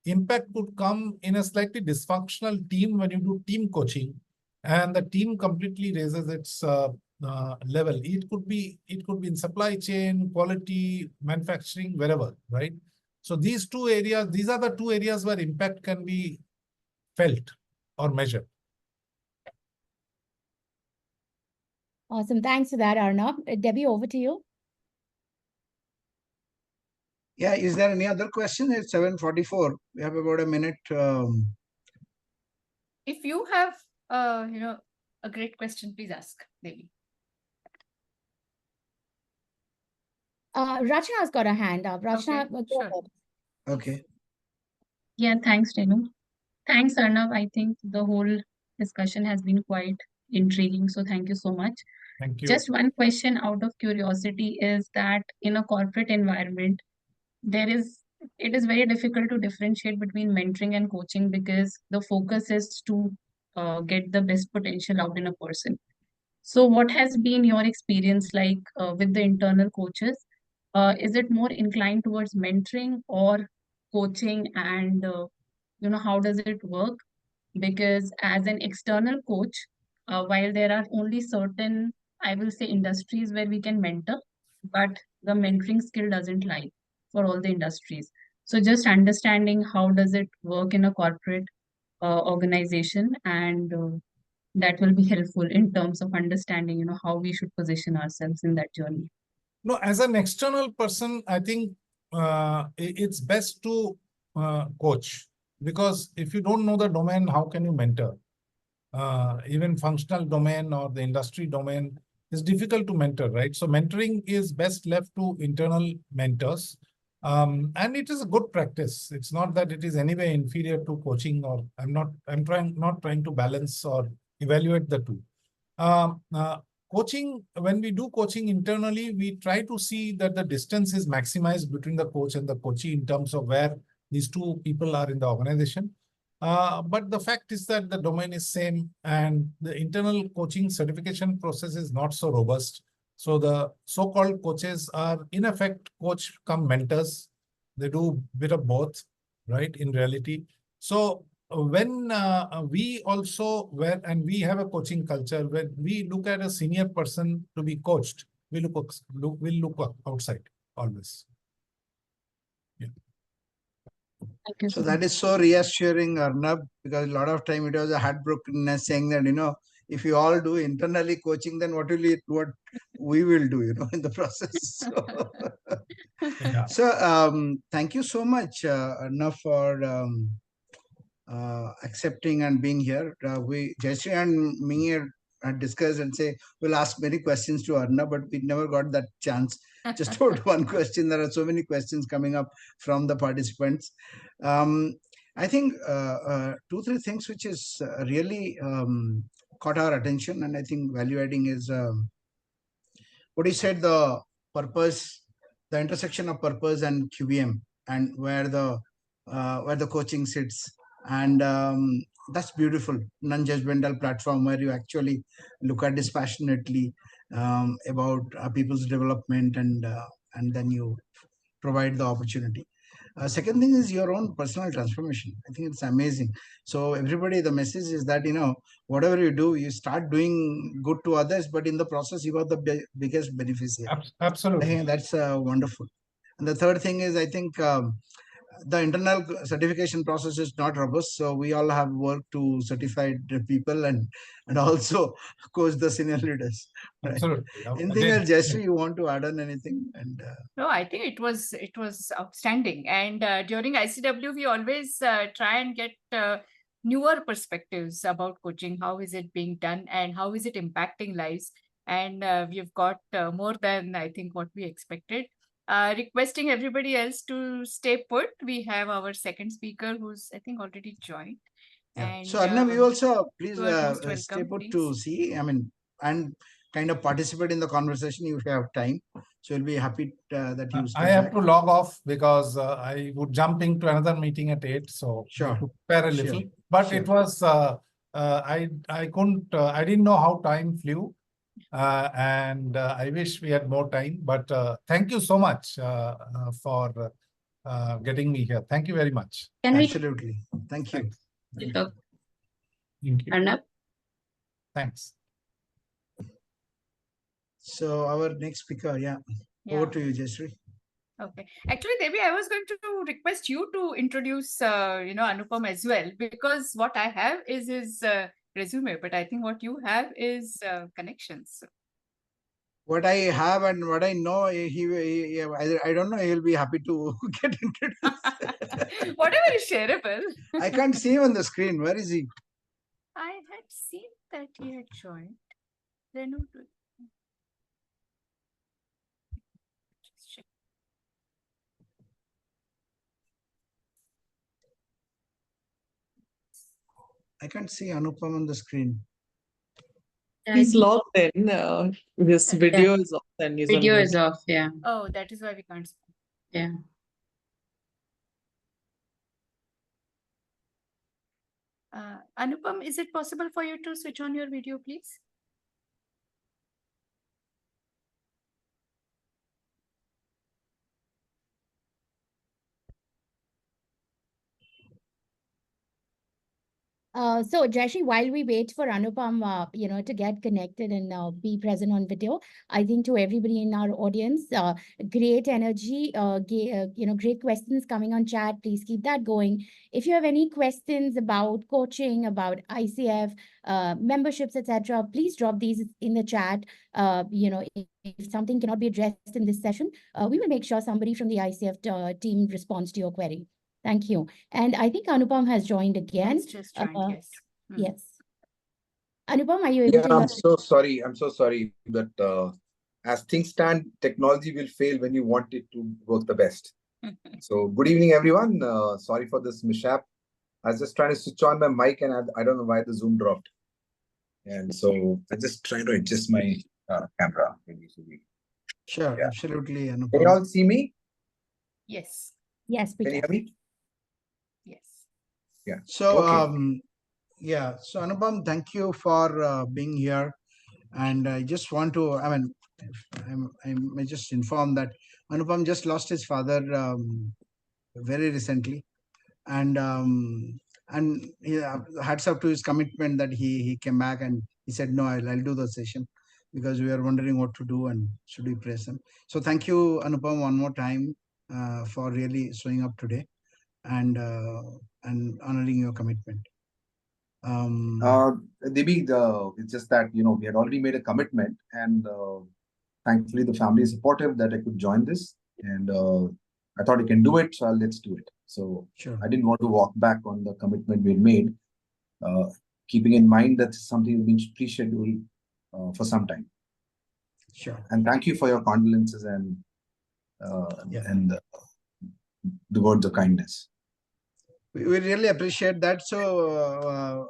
impact could come in a slightly dysfunctional team when you do team coaching and the team completely raises its level. It could be in supply chain, quality, manufacturing, wherever, right? So these are the two areas where impact can be felt or measured. Awesome. Thanks for that, Arnab. Debbie, over to you. Yeah, is there any other question? It's 7:44. We have about a minute. If you have a great question, please ask, Devi. Rachna's got a hand up. Rachna, Okay, go sure. ahead. Okay. Yeah, thanks, Renu. Thanks, Arnav. I think the whole discussion has been quite intriguing. So thank you so much. Thank you. Just one question out of curiosity is that in a corporate environment, it is very difficult to differentiate between mentoring and coaching because the focus is to get the best potential out in a person. So what has been your experience like with the internal coaches? Is it more inclined towards mentoring or coaching, and how does it work? Because as an external coach, while there are only certain, I will say, industries where we can mentor, but the mentoring skill doesn't lie for all the industries. So just understanding how does it work in a corporate organization, and that will be helpful in terms of understanding, how we should position ourselves in that journey. No, as an external person, I think it's best to coach, because if you don't know the domain, how can you mentor? Even functional domain or the industry domain is difficult to mentor, right? So mentoring is best left to internal mentors. And it is a good practice. It's not that it is anyway inferior to coaching, or I'm not trying to balance or evaluate the two. Coaching, when we do coaching internally, we try to see that the distance is maximized between the coach and the coachee in terms of where these two people are in the organization. But the fact is that the domain is same, and the internal coaching certification process is not so robust. So the so-called coaches are in effect coach come mentors. they do a bit of both, right, in reality. So when we also, and we have a coaching culture, when we look at a senior person to be coached, we'll look outside always. Yeah. Thank you So so that much. is so reassuring, Arnab, because a lot of time it was a heartbrokenness saying that, if you all do internally coaching, then what we will do, in the process. Yeah. So thank you so much, Arnab, for accepting and being here. Jayashree and me had discussed and say we'll ask many questions to Arnab, but we never got that chance. Just about one question. There are so many questions coming up from the participants. I think 2-3 things which is really caught our attention, and I think value adding is what you said, the purpose, the intersection of purpose and QBM, and where the coaching sits. And that's beautiful, non-judgmental platform where you actually look at dispassionately about people's development, and then you provide the opportunity. Second thing is your own personal transformation. I think it's amazing. So everybody, the message is that, whatever you do, you start doing good to others, but in the process, you got the biggest beneficiary. I Absolutely. think that's wonderful. And the third thing is, I think the internal certification process is not robust. So we all have work to certify the people and also coach the senior leaders. Right? Absolutely. Anything else, Jayashree, you want to add on anything? And No, I think it was outstanding. And during ICW, we always try and get newer perspectives about coaching. How is it being done, and how is it impacting lives? And we've got more than I think what we expected. Requesting everybody else to stay put. We have our second speaker who's I think already joined. yeah. And So Arnab, you also please you are most stay welcome, put to see. And kind of participate in the conversation if you have time. So we'll be happy that you stay I have back. to log off because I would jump into another meeting at 8. So Sure. need to prepare a Sure. little. But Sure. it was I couldn't I didn't know how time flew. And I wish we had more time. But thank you so much for getting me here. Thank you very much. Can we Absolutely. Thank you. Thanks. talk, Thank you. Arnab? Thanks. So our next speaker, over to you, Jayashree. Okay. Actually, Devi, I was going to request you to introduce, Anupam as well, because what I have is his resume, but I think what you have is connections. What I have and what I know, I don't know, he'll be happy to get introduced. Whatever is shareable. I can't see him on the screen. Where is he? I had seen that he had joined. Then who do- Just check. I can't see Anupam on the screen. He's logged in. His video is off and he's on Video mute. is off, yeah. Oh, that is why we can't see. Yeah. Anupam, is it possible for you to switch on your video, please? So Jayashree, while we wait for Anupam, to get connected and be present on video, I think to everybody in our audience, great energy, great questions coming on chat. Please keep that going. If you have any questions about coaching, about ICF, memberships, etc., please drop these in the chat. If something cannot be addressed in this session, we will make sure somebody from the ICF team responds to your query. Thank you. And I think Anupam has joined again. Has just joined, yes. Yes. Anupam, are you able to hear? I'm so sorry. I'm so sorry that as things stand, technology will fail when you want it to work the best. So good evening, everyone. Sorry for this mishap. I was just trying to switch on my mic and I don't know why the Zoom dropped. And so I just trying to adjust my camera. Sure, Yeah. absolutely, Anupam. Can you all see me? Yes. Yes, we Can you can. hear me? Yes. Yeah. So, Okay. So Anupam, thank you for being here. And I just want to, I may just inform that Anupam just lost his father very recently, and yeah, hats off to his commitment that he came back and he said, no, I'll do the session, because we were wondering what to do and should we praise him. So thank you, Anupam, one more time for really showing up today and honoring your commitment. Debbie, it's just that, we had already made a commitment, and thankfully the family is supportive that I could join this, and I thought I can do it, so let's do it. So sure. I didn't want to walk back on the commitment we had made, keeping in mind that something has been pre-scheduled for some time. Sure. And thank you for your condolences and the words of kindness. We really appreciate that. So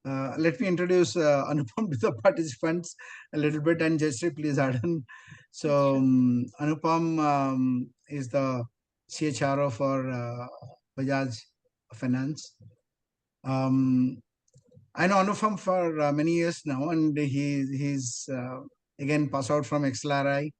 let me introduce Anupam to the participants a little bit, and Jayashree, please add on. So Anupam is the CHRO for Bajaj Finance. I know Anupam for many years now, and he's again passed out from XLRI.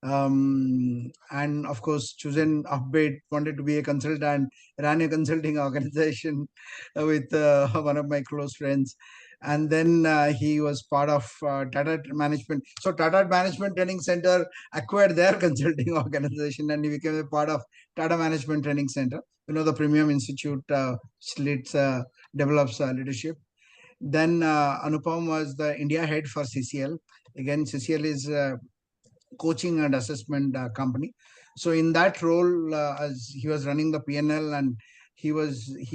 And of course chosen upbeat, wanted to be a consultant, ran a consulting organization with one of my close friends, and then he was part of Tata Management. So Tata Management Training Center acquired their consulting organization, and he became a part of Tata Management Training Center, the premium institute which develops leadership. Then Anupam was the India head for CCL. Again, CCL is coaching and assessment company. So in that role, as he was running the PNL, and he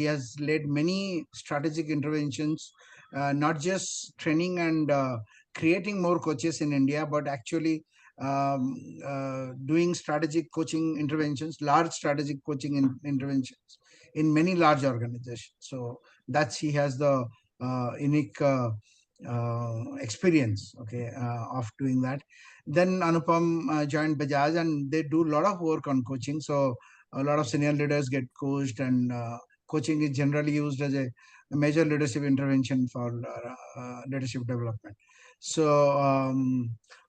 has led many strategic interventions, not just training and creating more coaches in India, but actually doing strategic coaching interventions, large strategic coaching interventions in many large organizations. So that's, he has the unique experience, okay, of doing that. Then Anupam joined Bajaj, and they do a lot of work on coaching. So a lot of senior leaders get coached, and coaching is generally used as a major leadership intervention for leadership development. So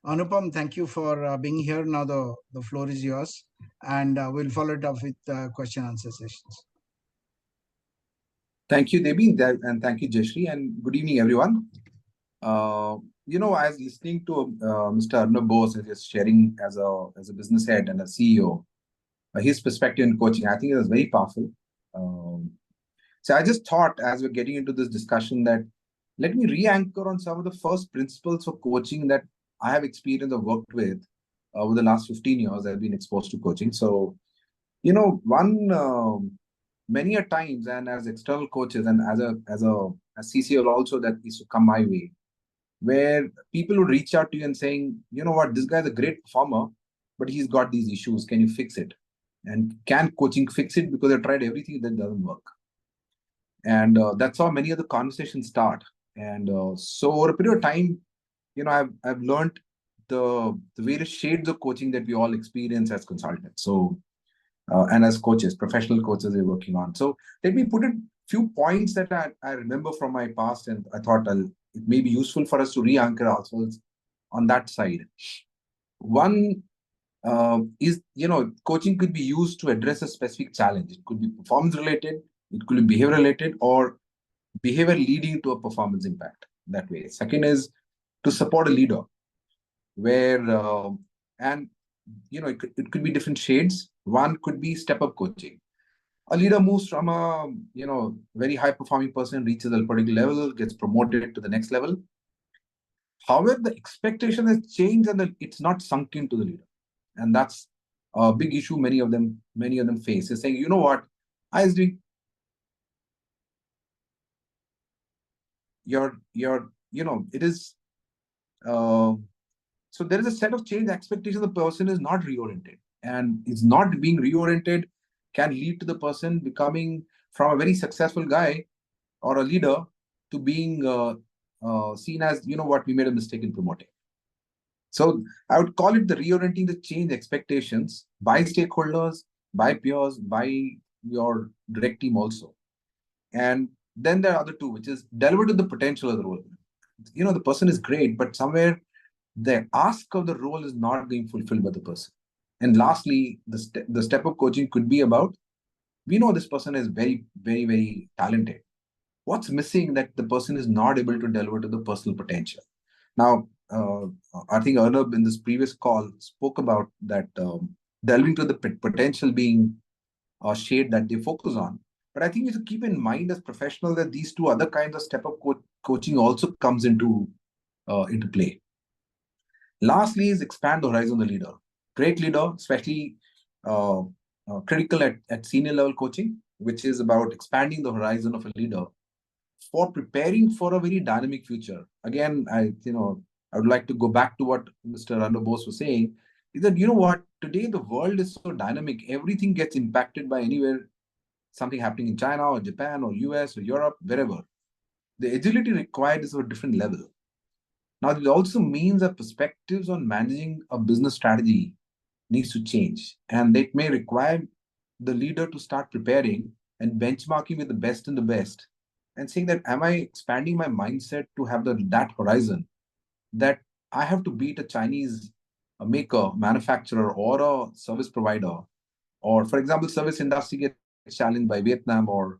Anupam, thank you for being here. Now the floor is yours, and we'll follow it up with question answer sessions. Thank you, Debbie, and thank you, Jayashree, and good evening, everyone. I was listening to Mr. Arnab Bose, as sharing as a business head and a CEO, his perspective in coaching. I think it was very powerful. So I just thought, as we're getting into this discussion, that let me re-anchor on some of the first principles of coaching that I have experienced or worked with over the last 15 years. I've been exposed to coaching. So, many a times, and as external coaches and as CCL also, that used to come my way, where people would reach out to you and saying, you know what, this guy's a great performer, but he's got these issues. Can you fix it? And can coaching fix it? Because I've tried everything that doesn't work. And that's how many of the conversations start. And so over a period of time, I've learned the various shades of coaching that we all experience as consultants. So and as coaches, professional coaches we're working on. So let me put a few points that I remember from my past, and I thought it may be useful for us to re-anchor ourselves on that side. One is, coaching could be used to address a specific challenge. It could be performance related, it could be behavior related, or behavior leading to a performance impact that way. Second is to support a leader, where, it could be different shades. One could be step-up coaching. A leader moves from a, very high-performing person, reaches a particular level, gets promoted to the next level. However, the expectation has changed, and it's not sunk into the leader. And that's a big issue many of them face. Is saying, you know what, I was doing it is so there is a set of change expectation. The person is not reoriented, and is not being reoriented can lead to the person becoming from a very successful guy or a leader to being seen as, we made a mistake in promoting. So I would call it the reorienting the change expectations by stakeholders, by peers, by your direct team also. And then there are other two, which is deliver to the potential of the role. The person is great, but somewhere the ask of the role is not being fulfilled by the person. And lastly, the step of coaching could be about We know this person is very, very, very talented. What's missing that the person is not able to deliver to the personal potential? Now, I think Arnab in this previous call spoke about that delving to the potential being a shade that they focus on. But I think you should keep in mind as professionals that these two other kinds of step-up coaching also comes into play. Lastly is expand the horizon of the leader. Great leader, especially critical at senior level coaching, which is about expanding the horizon of a leader for preparing for a very dynamic future. Again, I would like to go back to what Mr. Arnab Bose was saying, is that, what, today the world is so dynamic, everything gets impacted by anywhere, something happening in China or Japan or US or Europe, wherever. The agility required is of a different level. Now, it also means that perspectives on managing a business strategy needs to change. And it may require the leader to start preparing and benchmarking with the best and the best and saying that, am I expanding my mindset to have that horizon that I have to beat a Chinese maker, manufacturer, or a service provider? Or, for example, service industry gets challenged by Vietnam or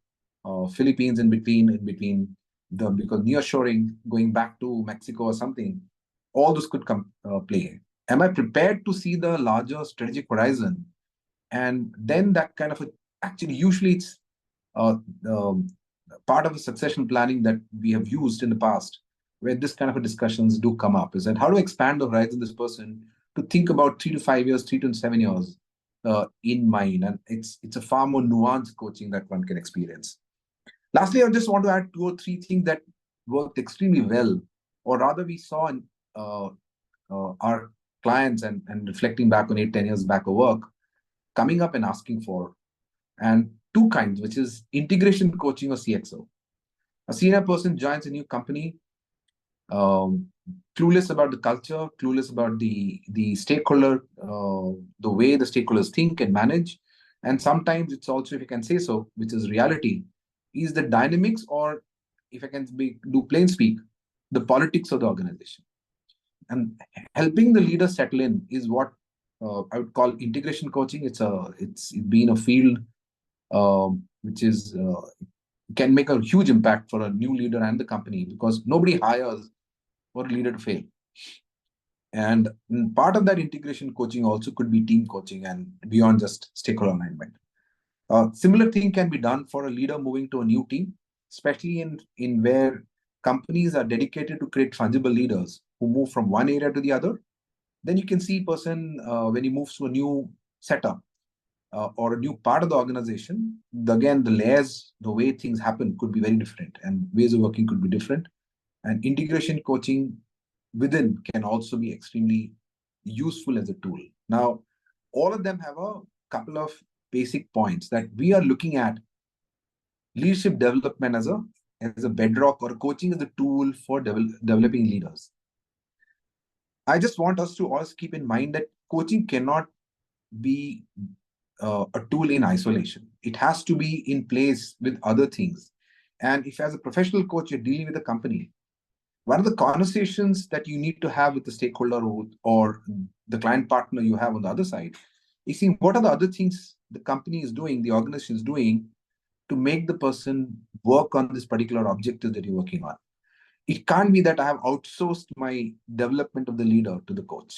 Philippines in between because nearshoring, going back to Mexico or something, all those could come play. Am I prepared to see the larger strategic horizon? And then that kind of actually, usually it's part of the succession planning that we have used in the past, where this kind of discussions do come up, is that how to expand the horizon of this person to think about 3 to 5 years, 3 to 7 years in mind. And it's a far more nuanced coaching that one can experience. Lastly, I just want to add 2 or 3 things that worked extremely well, or rather we saw in our clients and reflecting back on 8-10 years back of work, coming up and asking for, and 2 kinds, which is integration coaching or CXO. A senior person joins a new company, clueless about the culture, clueless about the stakeholder, the way the stakeholders think and manage. And sometimes it's also, if you can say so, which is reality, is the dynamics, or if I can do plain speak, the politics of the organization. And helping the leader settle in is what I would call integration coaching. It's been a field which is can make a huge impact for a new leader and the company, because nobody hires for a leader to fail. And part of that integration coaching also could be team coaching and beyond just stakeholder alignment. Similar thing can be done for a leader moving to a new team, especially in where companies are dedicated to create fungible leaders who move from one area to the other. Then you can see person when he moves to a new setup or a new part of the organization, again, the layers, the way things happen could be very different, and ways of working could be different. And integration coaching within can also be extremely useful as a tool. Now, all of them have a couple of basic points that we are looking at leadership development as a bedrock, or coaching as a tool for developing leaders. I just want us to always keep in mind that coaching cannot be a tool in isolation. It has to be in place with other things. And if as a professional coach, you're dealing with a company, one of the conversations that you need to have with the stakeholder or the client partner you have on the other side is seeing what are the other things the company is doing, the organization is doing to make the person work on this particular objective that you're working on. It can't be that I have outsourced my development of the leader to the coach.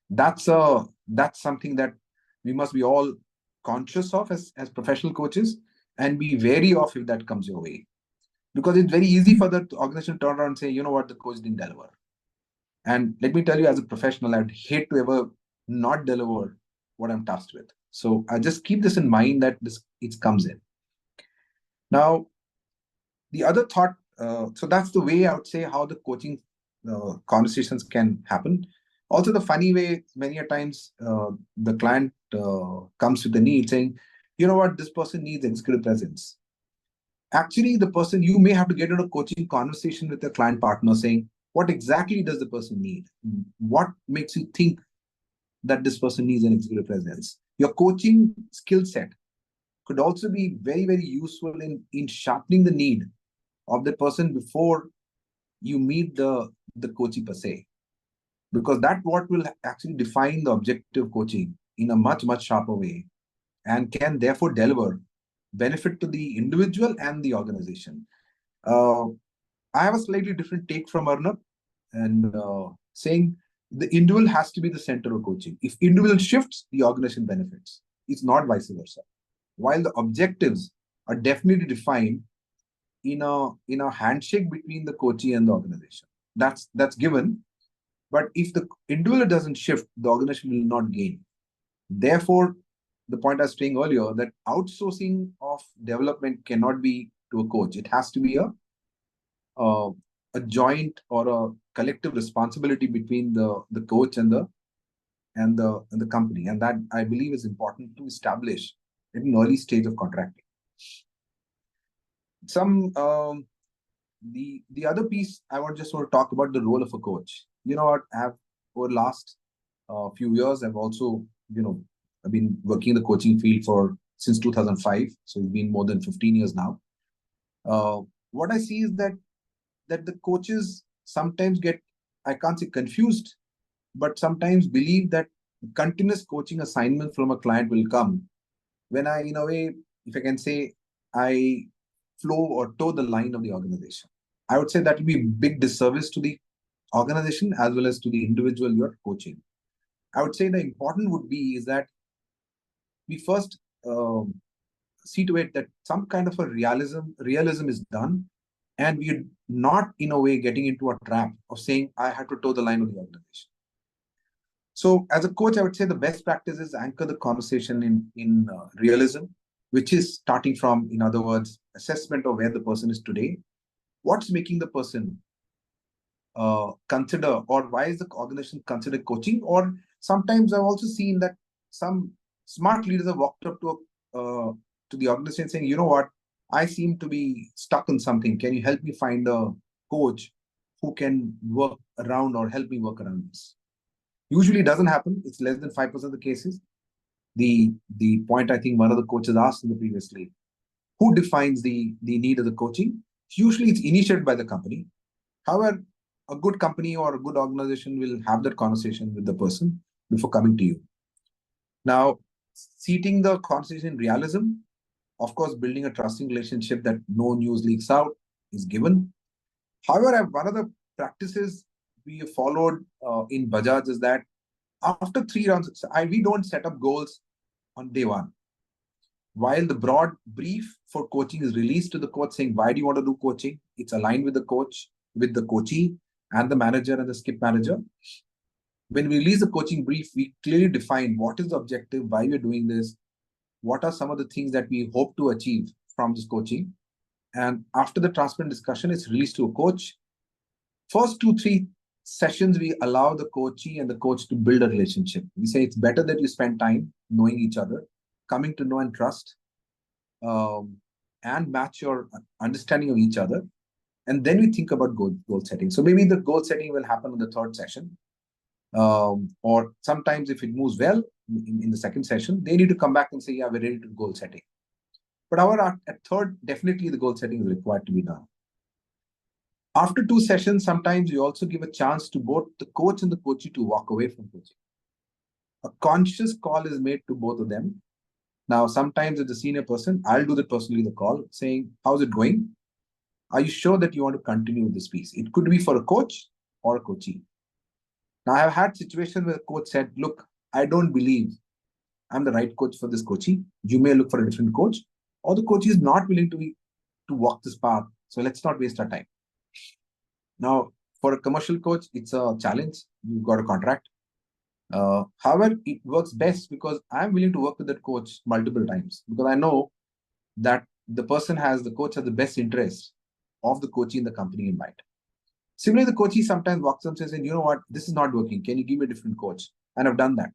That's something that we must be all conscious of as professional coaches, and be wary of if that comes your way. Because it's very easy for the organization to turn around and say, you know what, the coach didn't deliver. And let me tell you, as a professional, I'd hate to ever not deliver what I'm tasked with. So I just keep this in mind that it comes in. Now, the other thought, so that's the way I would say how the coaching conversations can happen. Also, the funny way, many a times the client comes with the need saying, you know what, this person needs executive presence. Actually, the person, you may have to get into a coaching conversation with the client partner saying, what exactly does the person need? What makes you think that this person needs an executive presence? Your coaching skill set could also be very, very useful in sharpening the need of the person before you meet the coachee per se. Because that's what will actually define the objective coaching in a much, much sharper way, and can therefore deliver benefit to the individual and the organization. I have a slightly different take from Arnab, and saying the individual has to be the center of coaching. If individual shifts, the organization benefits. It's not vice versa. While the objectives are definitely defined in a handshake between the coachee and the organization, that's given. But if the individual doesn't shift, the organization will not gain. Therefore, the point I was saying earlier, that outsourcing of development cannot be to a coach. It has to be a joint or a collective responsibility between the coach and the company, and that I believe is important to establish at an early stage of contracting. The other piece I want to talk about the role of a coach. You know what? Over the last few years, I've also I've been working in the coaching field since 2005, so it's been more than 15 years now. What I see is that the coaches sometimes get, I can't say confused, but sometimes believe that continuous coaching assignment from a client will come when I, in a way, if I can say, I flow or toe the line of the organization. I would say that will be a big disservice to the organization as well as to the individual you're coaching. I would say the important would be is that we first see to it that some kind of a realism is done, and we're not in a way getting into a trap of saying I have to toe the line of the organization. So as a coach, I would say the best practice is anchor the conversation in realism, which is starting from, in other words, assessment of where the person is today. What's making the person consider, or why is the organization consider coaching? Or sometimes I've also seen that some smart leaders have walked up to the organization saying, you know what, I seem to be stuck on something. Can you help me find a coach who can work around or help me work around this? Usually it doesn't happen. It's less than 5% of the cases. The point I think one of the coaches asked in the previously, who defines the need of the coaching? Usually it's initiated by the company. However, a good company or a good organization will have that conversation with the person before coming to you. Now, seating the conversation in realism, of course, building a trusting relationship that no news leaks out is given. However, one of the practices we have followed in Bajaj is that after 3 rounds, we don't set up goals on day one. While the broad brief for coaching is released to the coach saying, why do you want to do coaching? It's aligned with the coach, with the coachee and the manager and the skip manager. When we release the coaching brief, we clearly define what is the objective, why we're doing this, what are some of the things that we hope to achieve from this coaching. And after the transparent discussion, it's released to a coach. First 2-3 sessions, we allow the coachee and the coach to build a relationship. We say it's better that you spend time knowing each other, coming to know and trust, and match your understanding of each other. And then we think about goal setting. So maybe the goal setting will happen in the 3rd session. Or sometimes if it moves well in the 2nd session, they need to come back and say, yeah, we're ready to goal setting. But however, at 3rd, definitely the goal setting is required to be done. After 2 sessions, sometimes we also give a chance to both the coach and the coachee to walk away from coaching. A conscious call is made to both of them. Now, sometimes as a senior person, I'll do that personally, the call saying, how's it going? Are you sure that you want to continue this piece? It could be for a coach or a coachee. Now, I've had situations where the coach said, look, I don't believe I'm the right coach for this coachee. You may look for a different coach, or the coach is not willing to walk this path. So let's not waste our time. Now, for a commercial coach, it's a challenge. You've got a contract. However, it works best because I'm willing to work with that coach multiple times because I know that the coach has the best interest of the coachee in the company in mind. Similarly, the coachee sometimes walks up and says, you know what, this is not working. Can you give me a different coach? And I've done that.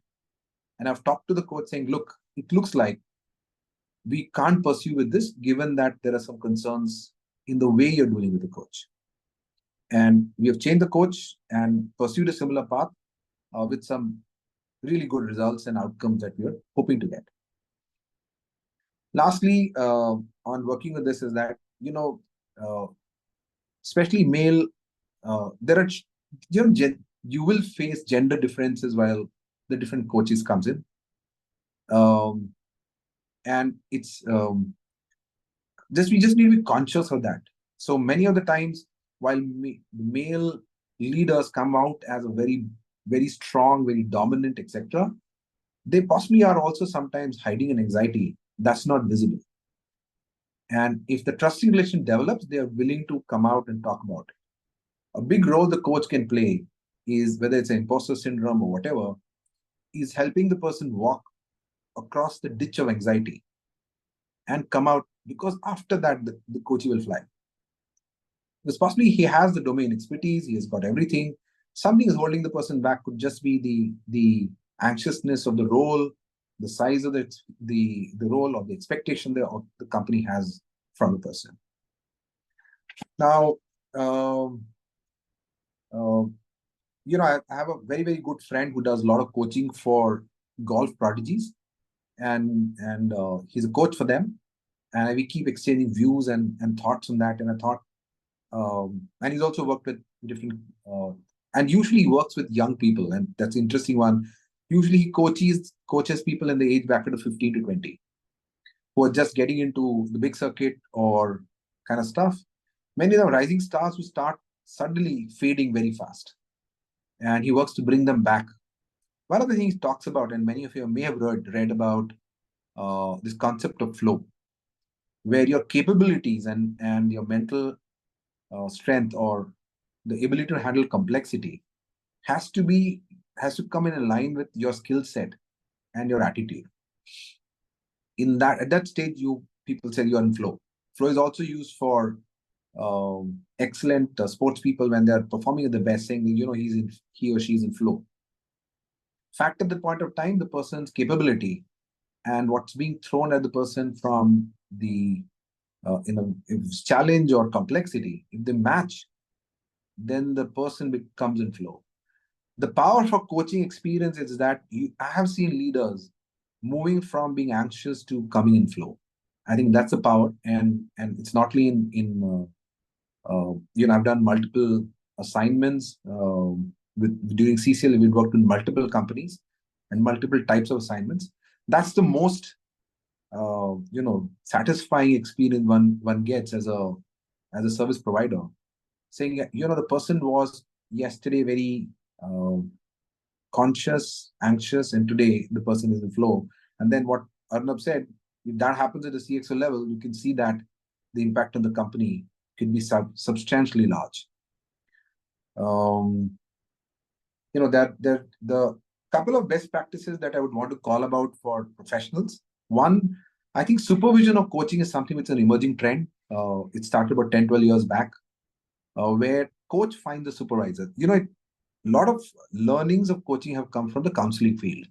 And I've talked to the coach saying, look, it looks like we can't pursue with this given that there are some concerns in the way you're dealing with the coach. And we have changed the coach and pursued a similar path with some really good results and outcomes that we are hoping to get. Lastly, on working with this is that, especially male, there are, you will face gender differences while the different coaches comes in. And it's we just need to be conscious of that. So many of the times, while male leaders come out as a very, very strong, very dominant, etc., they possibly are also sometimes hiding an anxiety that's not visible. And if the trusting relation develops, they are willing to come out and talk about it. A big role the coach can play is, whether it's an imposter syndrome or whatever, is helping the person walk across the ditch of anxiety and come out, because after that, the coachee will fly. Because possibly he has the domain expertise, he has got everything. Something is holding the person back. Could just be the anxiousness of the role, the size of the role, or the expectation the company has from the person. Now, I have a very, very good friend who does a lot of coaching for golf prodigies, and he's a coach for them. And we keep exchanging views and thoughts on that. And I thought, and he's also worked with different, and usually he works with young people, and that's an interesting one. Usually he coaches people in the age bracket of 15 to 20, who are just getting into the big circuit or kind of stuff. Many of the rising stars who start suddenly fading very fast, and he works to bring them back. One of the things he talks about, and many of you may have read about, this concept of flow, where your capabilities and your mental strength, or the ability to handle complexity, has to come in line with your skill set and your attitude. At that stage, people say you're in flow. Flow is also used for excellent sports people when they're performing at the best, saying he or she is in flow. Fact, at the point of time, the person's capability and what's being thrown at the person from the if it's challenge or complexity, if they match, then the person becomes in flow. The power for coaching experience is that I have seen leaders moving from being anxious to coming in flow. I think that's the power, and it's not only I've done multiple assignments during CCL. We've worked with multiple companies and multiple types of assignments. That's the most satisfying experience one gets as a service provider. Saying, the person was yesterday very conscious, anxious, and today the person is in flow. And then what Arnab said, if that happens at the CXO level, you can see that the impact on the company can be substantially large. The couple of best practices that I would want to call about for professionals. One, I think supervision of coaching is something which is an emerging trend. It started about 10, 12 years back, where coach finds the supervisor. A lot of learnings of coaching have come from the counseling field.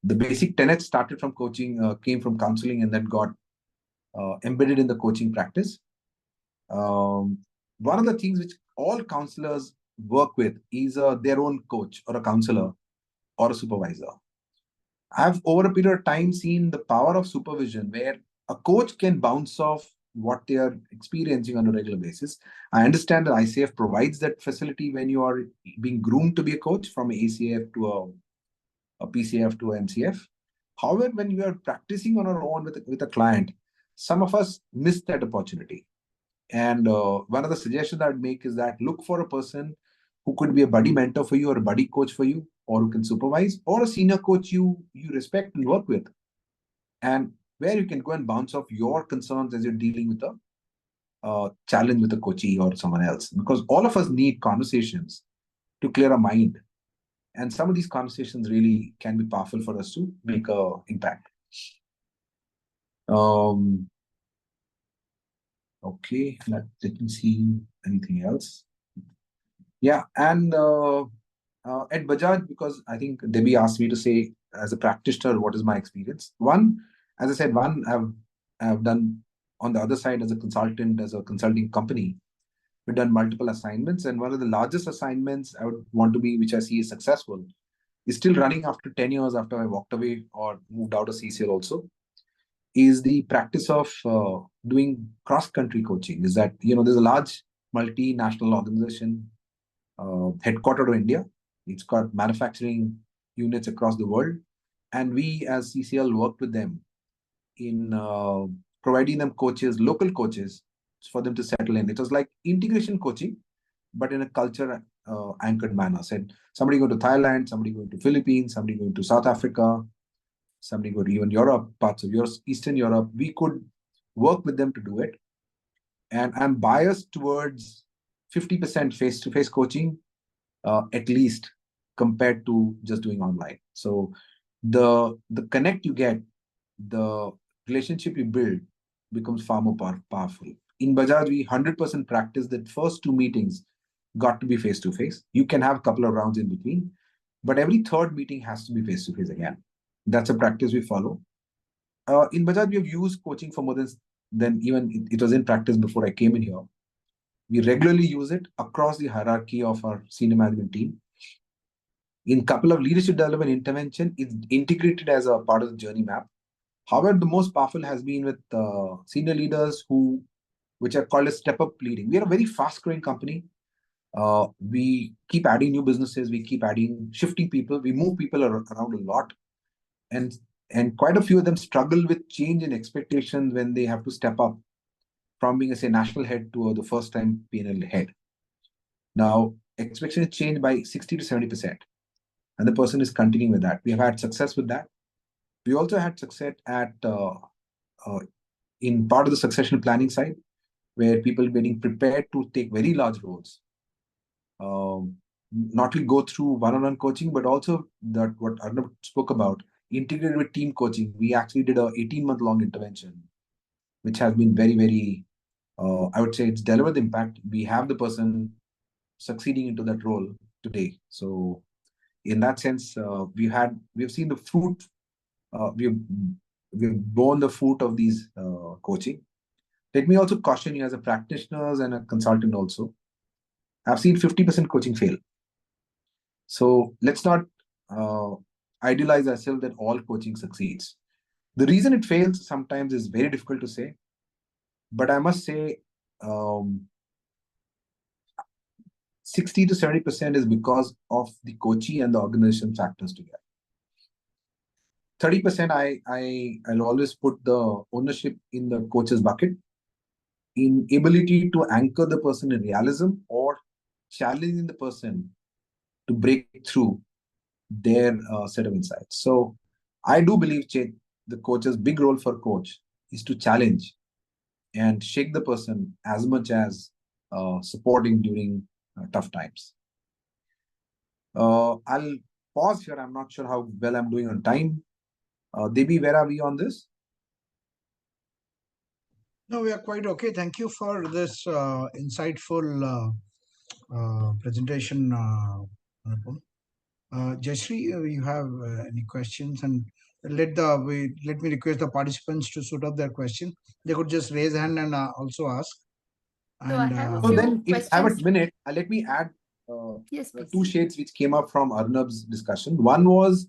The basic tenets started from coaching, came from counseling, and then got embedded in the coaching practice. One of the things which all counselors work with is their own coach or a counselor or a supervisor. I've, over a period of time, seen the power of supervision, where a coach can bounce off what they are experiencing on a regular basis. I understand that ICF provides that facility when you are being groomed to be a coach, from ACF to a PCF to an MCF. However, when you are practicing on our own with a client, some of us miss that opportunity. And one of the suggestions I would make is that look for a person who could be a buddy mentor for you, or a buddy coach for you, or who can supervise, or a senior coach you respect and work with, and where you can go and bounce off your concerns as you're dealing with a challenge with a coachee or someone else. Because all of us need conversations to clear our mind. And some of these conversations really can be powerful for us to make an impact. Okay, let me see anything else. Yeah, and at Bajaj, because I think Debbie asked me to say, as a practitioner, what is my experience? One, as I said, I've done on the other side as a consultant, as a consulting company. We've done multiple assignments, and one of the largest assignments I would want to be, which I see is successful, is still running after 10 years after I walked away or moved out of CCL also, is the practice of doing cross-country coaching. Is that, there's a large multinational organization headquartered in India. It's got manufacturing units across the world. And we as CCL worked with them in providing them coaches, local coaches, for them to settle in. It was like integration coaching, but in a culture anchored manner. Said somebody going to Thailand, somebody going to Philippines, somebody going to South Africa, somebody going to even Europe, parts of Eastern Europe. We could work with them to do it. And I'm biased towards 50% face-to-face coaching, at least, compared to just doing online. So the connect you get, the relationship you build becomes far more powerful. In Bajaj, we 100% practice that first 2 meetings got to be face-to-face. You can have a couple of rounds in between, but every third meeting has to be face-to-face again. That's a practice we follow. In Bajaj, we have used coaching for more than even it was in practice before I came in here. We regularly use it across the hierarchy of our senior management team. In a couple of leadership development intervention, it's integrated as a part of the journey map. However, the most powerful has been with senior leaders which are called as step-up leading. We are a very fast-growing company. We keep adding new businesses. We keep shifting people. We move people around a lot. And quite a few of them struggle with change in expectations when they have to step up from being, say, national head to the first-time P&L head. Now, expectations change by 60 to 70%. And the person is continuing with that. We have had success with that. We also had success in part of the succession planning side, where people are getting prepared to take very large roles. Not only go through one-on-one coaching, but also that what Arnab spoke about, integrated with team coaching. We actually did a 18-month-long intervention, which has been very, very, I would say it's delivered impact. We have the person succeeding into that role today. So in that sense, we've seen the fruit. We've borne the fruit of these coaching. Let me also caution you as a practitioner and a consultant also. I've seen 50% coaching fail. So let's not idealize ourselves that all coaching succeeds. The reason it fails sometimes is very difficult to say. But I must say 60 to 70% is because of the coachee and the organization factors together. 30%, I'll always put the ownership in the coach's bucket, in ability to anchor the person in realism or challenging the person to break through their set of insights. So I do believe the coach's big role for coach is to challenge and shake the person as much as supporting during tough times. I'll pause here. I'm not sure how well I'm doing on time. Debbie, where are we on this? No, we are quite okay. Thank you for this insightful presentation, Anupam. Jayashree, you have any questions? And let me request the participants to suit up their question. They could just raise a hand and also ask. So I have a So few then, if questions. I have a minute, let me add Yes, please. 2 shades which came up from Arnab's discussion. One was,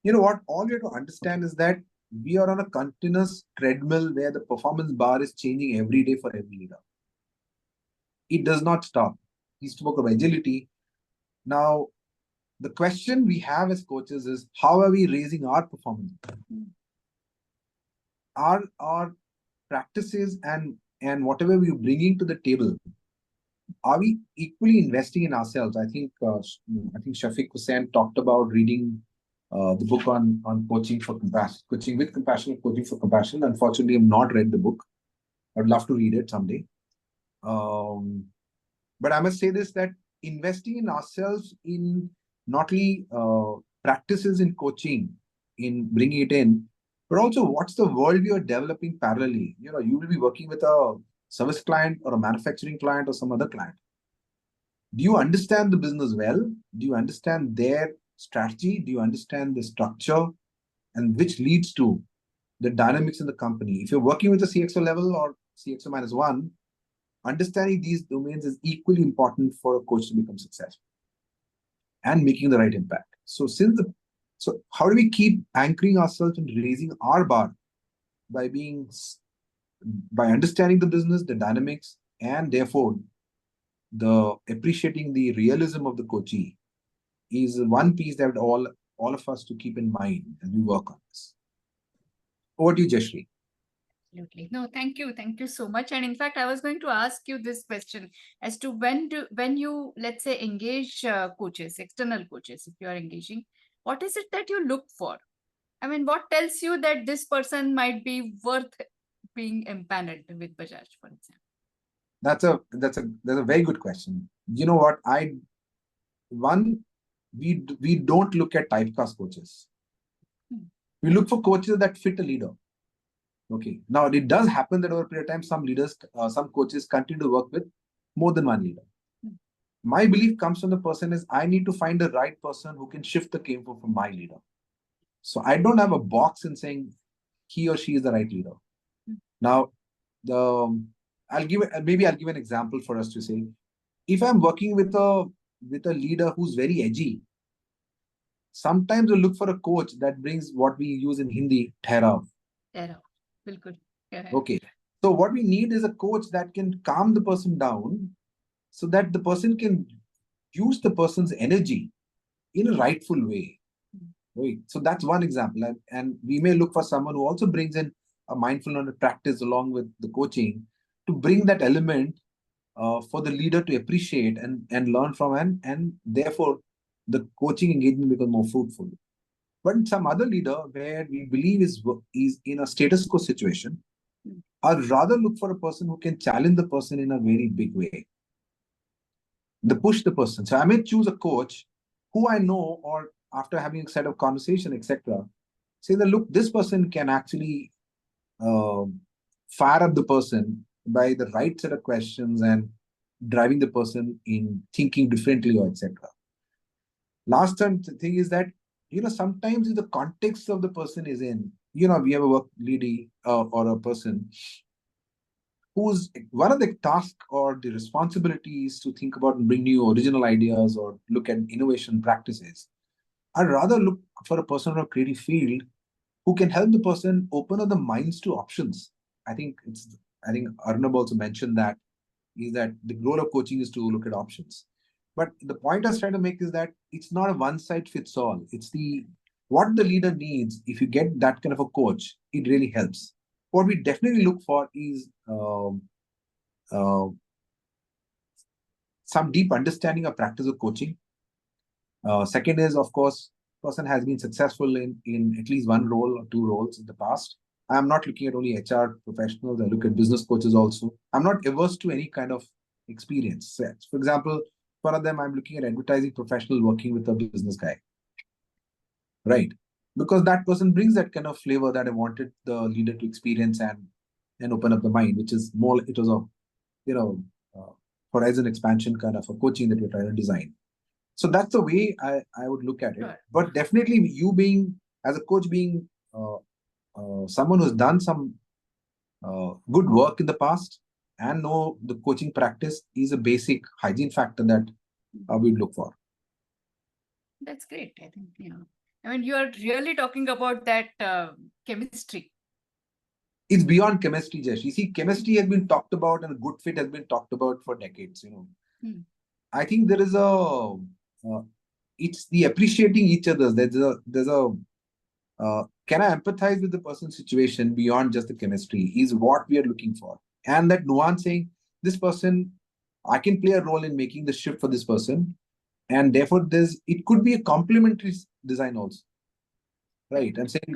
you know what, all you have to understand is that we are on a continuous treadmill where the performance bar is changing every day for every leader. It does not stop. He spoke of agility. Now, the question we have as coaches is, how are we raising our performance? Our practices and whatever we're bringing to the table, are we equally investing in ourselves? I think Shafiq Hussain talked about reading the book on coaching for compassion, coaching with compassion, coaching for compassion. Unfortunately, I've not read the book. I'd love to read it someday. But I must say this, that investing in ourselves in not only practices in coaching, in bringing it in, but also what's the world we are developing parallelly. You know, you will be working with a service client or a manufacturing client or some other client. Do you understand the business well? Do you understand their strategy? Do you understand the structure? And which leads to the dynamics in the company? If you're working with a CXO level or CXO -1, understanding these domains is equally important for a coach to become successful and making the right impact. So how do we keep anchoring ourselves and raising our bar by understanding the business, the dynamics, and therefore appreciating the realism of the coachee is one piece that all of us to keep in mind as we work on this. Over to you, Jayashree. Absolutely. No, thank you. Thank you so much. And in fact, I was going to ask you this question as to when you, let's say, engage coaches, external coaches, if you are engaging, what is it that you look for? I mean, what tells you that this person might be worth being empaneled with Bajaj, for example? That's a very good question. You know what? We don't look at typecast coaches. We look for coaches that fit a leader. Okay. Now it does happen that over a period of time, some coaches continue to work with more than one leader. My belief comes from the person is I need to find the right person who can shift the game from my leader. So I don't have a box in saying he or she is the right leader. Now, I'll give an example for us to say, if I'm working with a leader who's very edgy, sometimes we look for a coach that brings what we use in Hindi, thera. Bilkul. Okay. So what we need is a coach that can calm the person down so that the person can use the person's energy in a rightful way. Right. So that's one example. And we may look for someone who also brings in a mindfulness practice along with the coaching to bring that element for the leader to appreciate and learn from, and therefore the coaching engagement becomes more fruitful. But some other leader where we believe is in a status quo situation, I'd rather look for a person who can challenge the person in a very big way. Push the person. So I may choose a coach who I know, or after having a set of conversation, etc., say that, look, this person can actually fire up the person by the right set of questions and driving the person in thinking differently, or etc. Last time thing is that, sometimes the context of the person is in, we have a work lady or a person who's one of the tasks or the responsibilities to think about and bring new original ideas or look at innovation practices. I'd rather look for a person from a creative field who can help the person open up the minds to options. I think Arnab also mentioned that, is that the goal of coaching is to look at options. But the point I was trying to make is that it's not a one size fits all. It's what the leader needs. If you get that kind of a coach, it really helps. What we definitely look for is some deep understanding of practice of coaching. Second is, of course, person has been successful in at least one role or two roles in the past. I'm not looking at only HR professionals. I look at business coaches also. I'm not averse to any kind of experience. So, for example, one of them, I'm looking at advertising professional working with a business guy. Right. Because that person brings that kind of flavor that I wanted the leader to experience and open up the mind, which is more, it was a, horizon expansion kind of a coaching that we're trying to design. So that's the way I would look at it. Sure. But definitely you being, as a coach, being someone who's done some good work in the past and know the coaching practice is a basic hygiene factor that we'd look for. That's great. I think, I mean, you are really talking about that chemistry. It's beyond chemistry, Jesh. You see, chemistry has been talked about and good fit has been talked about for decades, I think there is it's the appreciating each other. Can I empathize with the person's situation beyond just the chemistry is what we are looking for. And that nuance saying, this person, I can play a role in making the shift for this person. And therefore, it could be a complementary design also. Right. I'm saying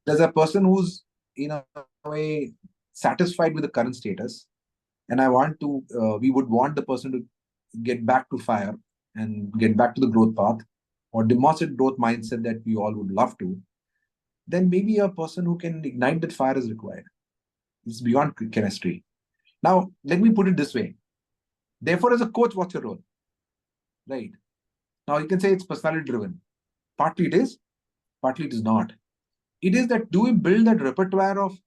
there's a person who's in a way satisfied with the current status. And we would want the person to get back to fire and get back to the growth path or demonstrate growth mindset that we all would love to. Then maybe a person who can ignite that fire is required. It's beyond chemistry. Now, let me put it this way. Therefore, as a coach, what's your role? Right. Now, you can say it's personality driven. Partly it is, partly it is not. It is that do we build that repertoire of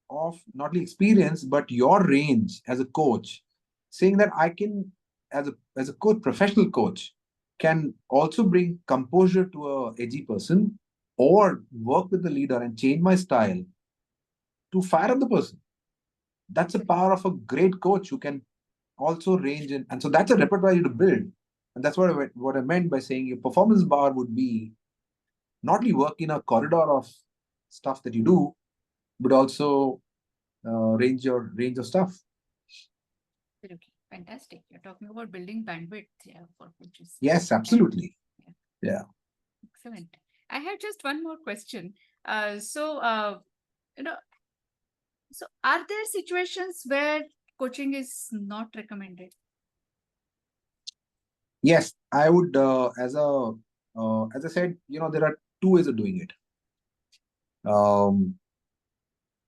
not only experience, but your range as a coach, saying that I can, as a coach, professional coach, can also bring composure to a edgy person or work with the leader and change my style to fire up the person. That's the power of a great coach who can also range in. And so that's a repertoire you to build. And that's what I meant by saying your performance bar would be not only work in a corridor of stuff that you do, but also range of stuff. Okay, fantastic. You're talking about building bandwidth, yeah, for coaches. Yes, absolutely. Yeah. Excellent. I have just one more question. So are there situations where coaching is not recommended? Yes, I would, as I said, there are two ways of doing it.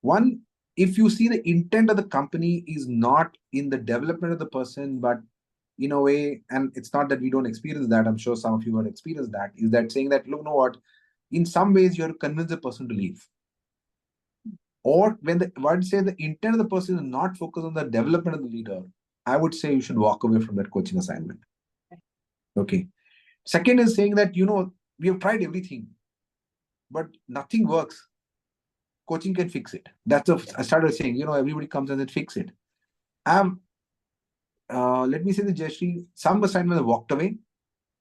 One, if you see the intent of the company is not in the development of the person, but in a way, and it's not that we don't experience that, I'm sure some of you have experienced that, is that saying that, look, know what, in some ways you have to convince the person to leave. Or when I'd say the intent of the person is not focused on the development of the leader, I would say you should walk away from that coaching assignment. Okay. Second is saying that, we have tried everything, but nothing works. Coaching can fix it. I started saying, everybody comes and then fix it. Let me say the Jayashree, some assignments have walked away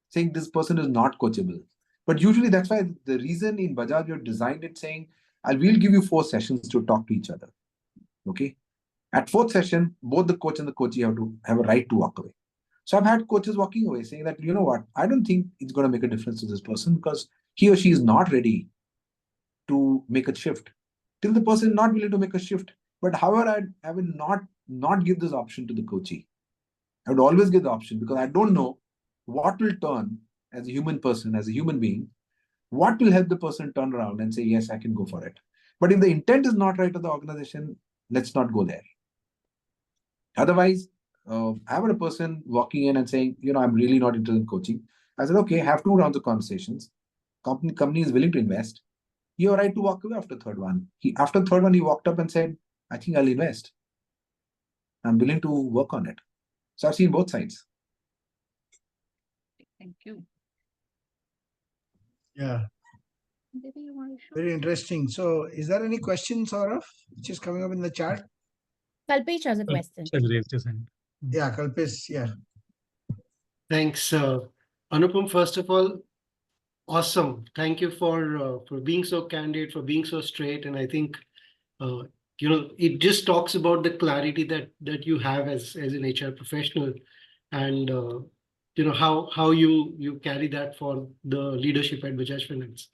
saying this person is not coachable. But usually that's why the reason in Bajaj we have designed it saying, I will give you 4 sessions to talk to each other. Okay. At 4th session, both the coach and the coachee have to have a right to walk away. So I've had coaches walking away saying that, you know what, I don't think it's going to make a difference to this person because he or she is not ready to make a shift. Till the person is not willing to make a shift. But however, I will not give this option to the coachee. I would always give the option because I don't know what will turn as a human person, as a human being, what will help the person turn around and say, yes, I can go for it. But if the intent is not right of the organization, let's not go there. Otherwise, I had a person walking in and saying, I'm really not interested in coaching. I said, okay, have 2 rounds of conversations. Company is willing to invest. You have a right to walk away after third one. After third one, he walked up and said, I think I'll invest. I'm willing to work on it. So I've seen both sides. Thank you. Yeah. Maybe you want to show? Very interesting. So is there any questions, Saurav, which is coming up in the chat? Kalpesh has a question. Yeah, Kalpesh, yeah. Thanks, Anupam. First of all, awesome. Thank you for being so candid, for being so straight. And I think, it just talks about the clarity that you have as an HR professional, and how you carry that for the leadership at Bajaj Finance.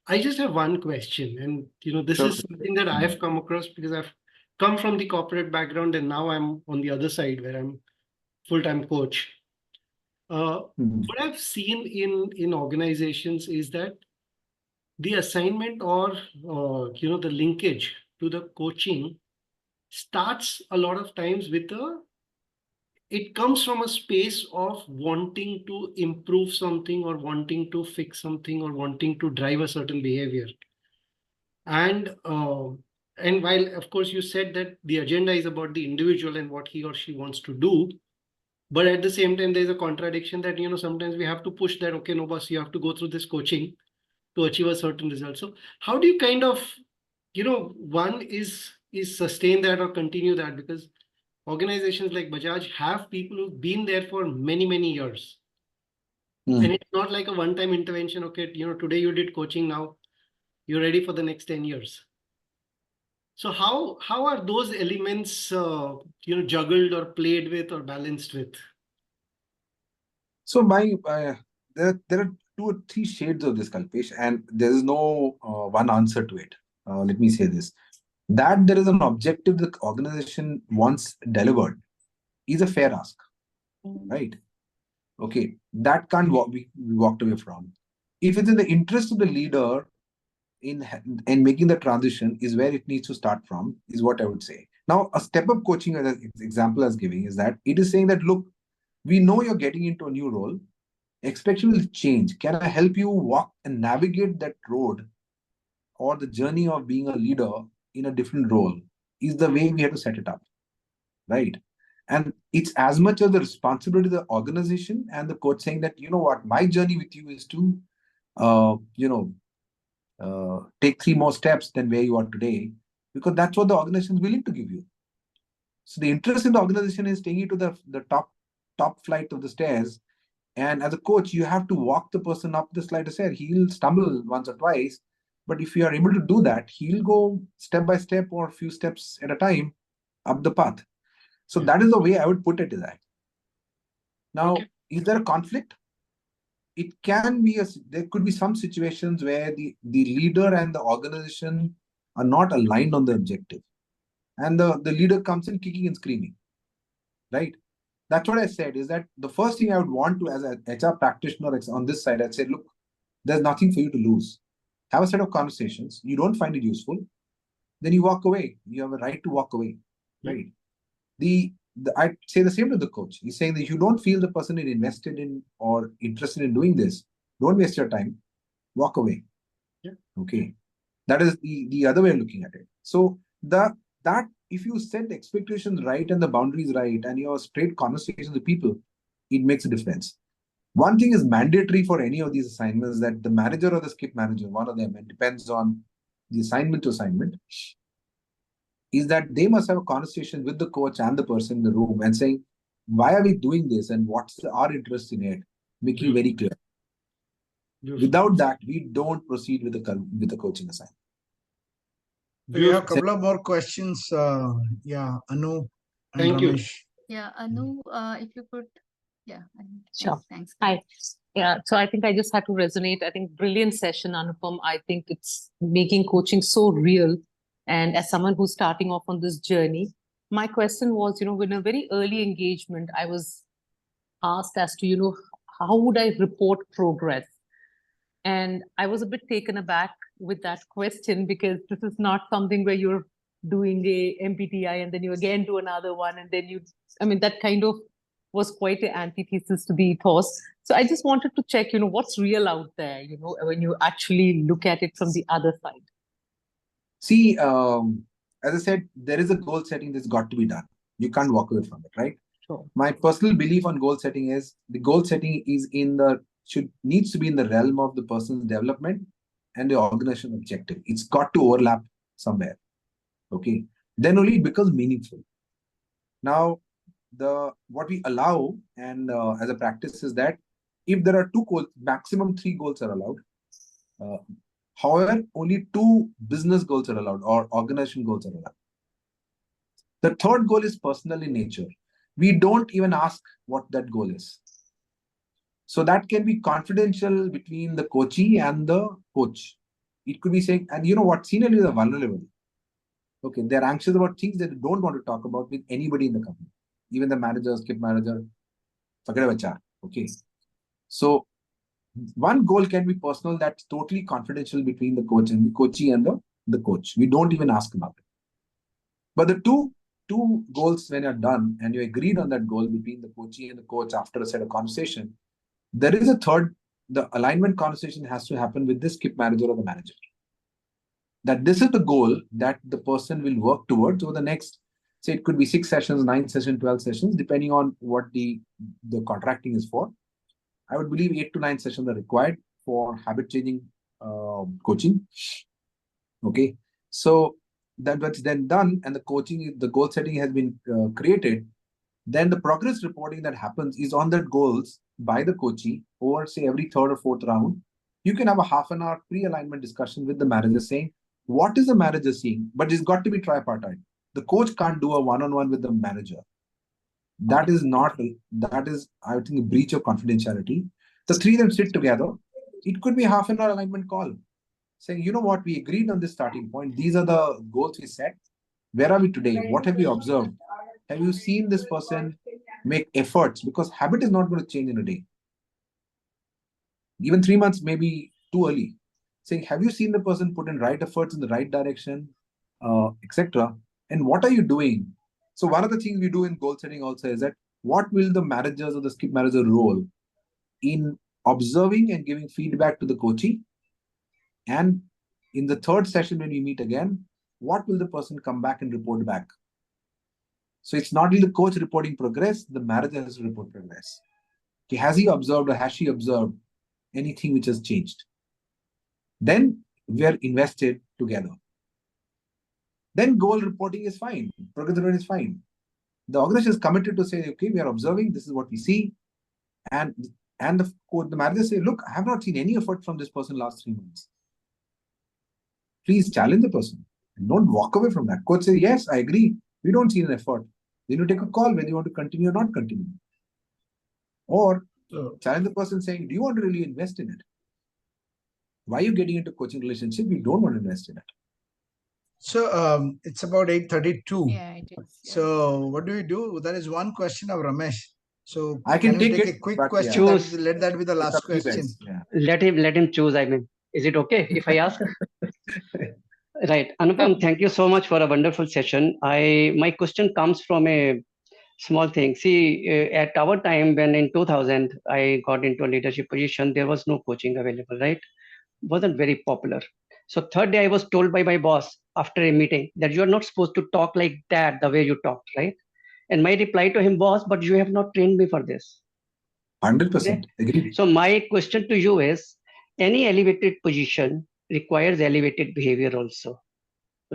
I just have one question, and this is something that I have come across because I've come from the corporate background, and now I'm on the other side where I'm full-time coach. What I've seen in organizations is that the assignment or the linkage to the coaching starts a lot of times with it comes from a space of wanting to improve something or wanting to fix something or wanting to drive a certain behavior. And while of course you said that the agenda is about the individual and what he or she wants to do, but at the same time, there's a contradiction that, sometimes we have to push that, okay, no, boss, you have to go through this coaching to achieve a certain result. So how do you kind of, one is sustain that or continue that? Because organizations like Bajaj have people who've been there for many, many years. And it's not like a one-time intervention. Okay, today you did coaching, now you're ready for the next 10 years. So how are those elements, juggled or played with or balanced with? So there are 2 or 3 shades of this, Kalpesh, and there is no one answer to it. Let me say this. That there is an objective the organization wants delivered is a fair ask, right? Okay, that can't be walked away from. If it's in the interest of the leader in making the transition is where it needs to start from, is what I would say. Now, a step-up coaching, as an example I was giving, is that it is saying that, look, we know you're getting into a new role. Expectation will change. Can I help you walk and navigate that road or the journey of being a leader in a different role? Is the way we have to set it up, right? And it's as much of the responsibility of the organization and the coach saying that, what, my journey with you is to, take 3 more steps than where you are today, because that's what the organization is willing to give you. So the interest in the organization is taking you to the top flight of the stairs. And as a coach, you have to walk the person up the flight of stairs. He'll stumble once or twice, But if you are able to do that, he'll go step by step or a few steps at a time up the path. So that is the way I would put it, is that. Now, is there a conflict? It can be, there could be some situations where the leader and the organization are not aligned on the objective. And the leader comes in kicking and screaming, right? That's what I said, is that the first thing I would want to, as an HR practitioner on this side, I'd say, look, there's nothing for you to lose. Have a set of conversations. You don't find it useful, then you walk away. You have a right to walk away, right? I'd say the same to the coach. He's saying that if you don't feel the person is invested in or interested in doing this, don't waste your time. Walk away. Yeah. Okay. That is the other way of looking at it. So that if you set expectations right and the boundaries right and you have straight conversations with people, it makes a difference. One thing is mandatory for any of these assignments, that the manager or the skip manager, one of them, it depends on the assignment to assignment, is that they must have a conversation with the coach and the person in the room and saying, why are we doing this and what's our interest in it? Making very clear. Without that, we don't proceed with the coaching assignment. We have a couple of more questions. Yeah, Anu and Thank you. Ramesh. Yeah, Anu, if you could, yeah. Sure. Thanks. Hi. Yeah, so I think I just had to resonate. I think brilliant session, Anupam. I think it's making coaching so real. And as someone who's starting off on this journey, my question was, in a very early engagement, I was asked as to, how would I report progress? And I was a bit taken aback with that question, because this is not something where you're doing a MPTI and then you again do another one. And then that kind of was quite an antithesis to the ethos. So I just wanted to check, what's real out there, when you actually look at it from the other side. See, as I said, there is a goal setting that's got to be done. You can't walk away from it, right? Sure. My personal belief on goal setting is the goal setting is needs to be in the realm of the person's development and the organization objective. It's got to overlap somewhere. Okay. Then only it becomes meaningful. Now, what we allow and as a practice is that if there are 2 goals, maximum 3 goals are allowed. However, only 2 business goals are allowed or organization goals are allowed. The third goal is personal in nature. We don't even ask what that goal is. So that can be confidential between the coachee and the coach. It could be saying, and you know what, senior leaders are vulnerable. Okay, they're anxious about things that they don't want to talk about with anybody in the company. Even the manager, skip manager, forget about HR. Okay. So one goal can be personal, that's totally confidential between the coach and the coachee and the coach. We don't even ask about it. But the two goals, when you're done and you agreed on that goal between the coachee and the coach after a set of conversation, there is a third, the alignment conversation has to happen with the skip manager or the manager. That this is the goal that the person will work towards over the next, say it could be 6 sessions, 9 sessions, 12 sessions, depending on what the contracting is for. I would believe 8 to 9 sessions are required for habit changing coaching. Okay. So that's then done and the goal setting has been created. Then the progress reporting that happens is on that goals by the coachee over, say, every 3rd or 4th round. You can have a half an hour pre-alignment discussion with the manager saying, what is the manager seeing? But it's got to be tripartite. The coach can't do a one-on-one with the manager. That is, I think, a breach of confidentiality. The 3 of them sit together. It could be a half an hour alignment call saying, you know what, we agreed on this starting point. These are the goals we set. Where are we today? What have you observed? Have you seen this person make efforts? Because habit is not going to change in a day. Even 3 months may be too early. Saying, have you seen the person put in right efforts in the right direction, etc. And what are you doing? So one of the things we do in goal setting also is that what will the managers or the skip manager role in observing and giving feedback to the coachee? And in the 3rd session, when we meet again, what will the person come back and report back? So it's not only the coach reporting progress, the manager has to report progress. Okay, has he observed or has she observed anything which has changed? Then we are invested together. Then goal reporting is fine. Progress reporting is fine. The organization is committed to say, okay, we are observing, this is what we see. And the manager say, look, I have not seen any effort from this person last 3 months. please challenge the person. And don't walk away from that. Coach says, yes, I agree. We don't see an effort. Then you take a call whether you want to continue or not continue. Or challenge the person saying, do you want to really invest in it? Why are you getting into coaching relationship? You don't want to invest in it. So it's about 8:32. Yeah, it is. Yeah. So what do we do? There is one question of Ramesh. So I can we take take it, a quick but question? yeah. Let that be the last question. Yeah. Let him choose. I mean, is it okay if I ask? Right, Anupam, thank you so much for a wonderful session. My question comes from a small thing. See, at our time, when in 2000 I got into a leadership position, there was no coaching available, right? Wasn't very popular. So third day I was told by my boss after a meeting that you are not supposed to talk like that the way you talked, right? And my reply to him was, but you have not trained me for this. 100% agree. So my question to you is, any elevated position requires elevated behavior also,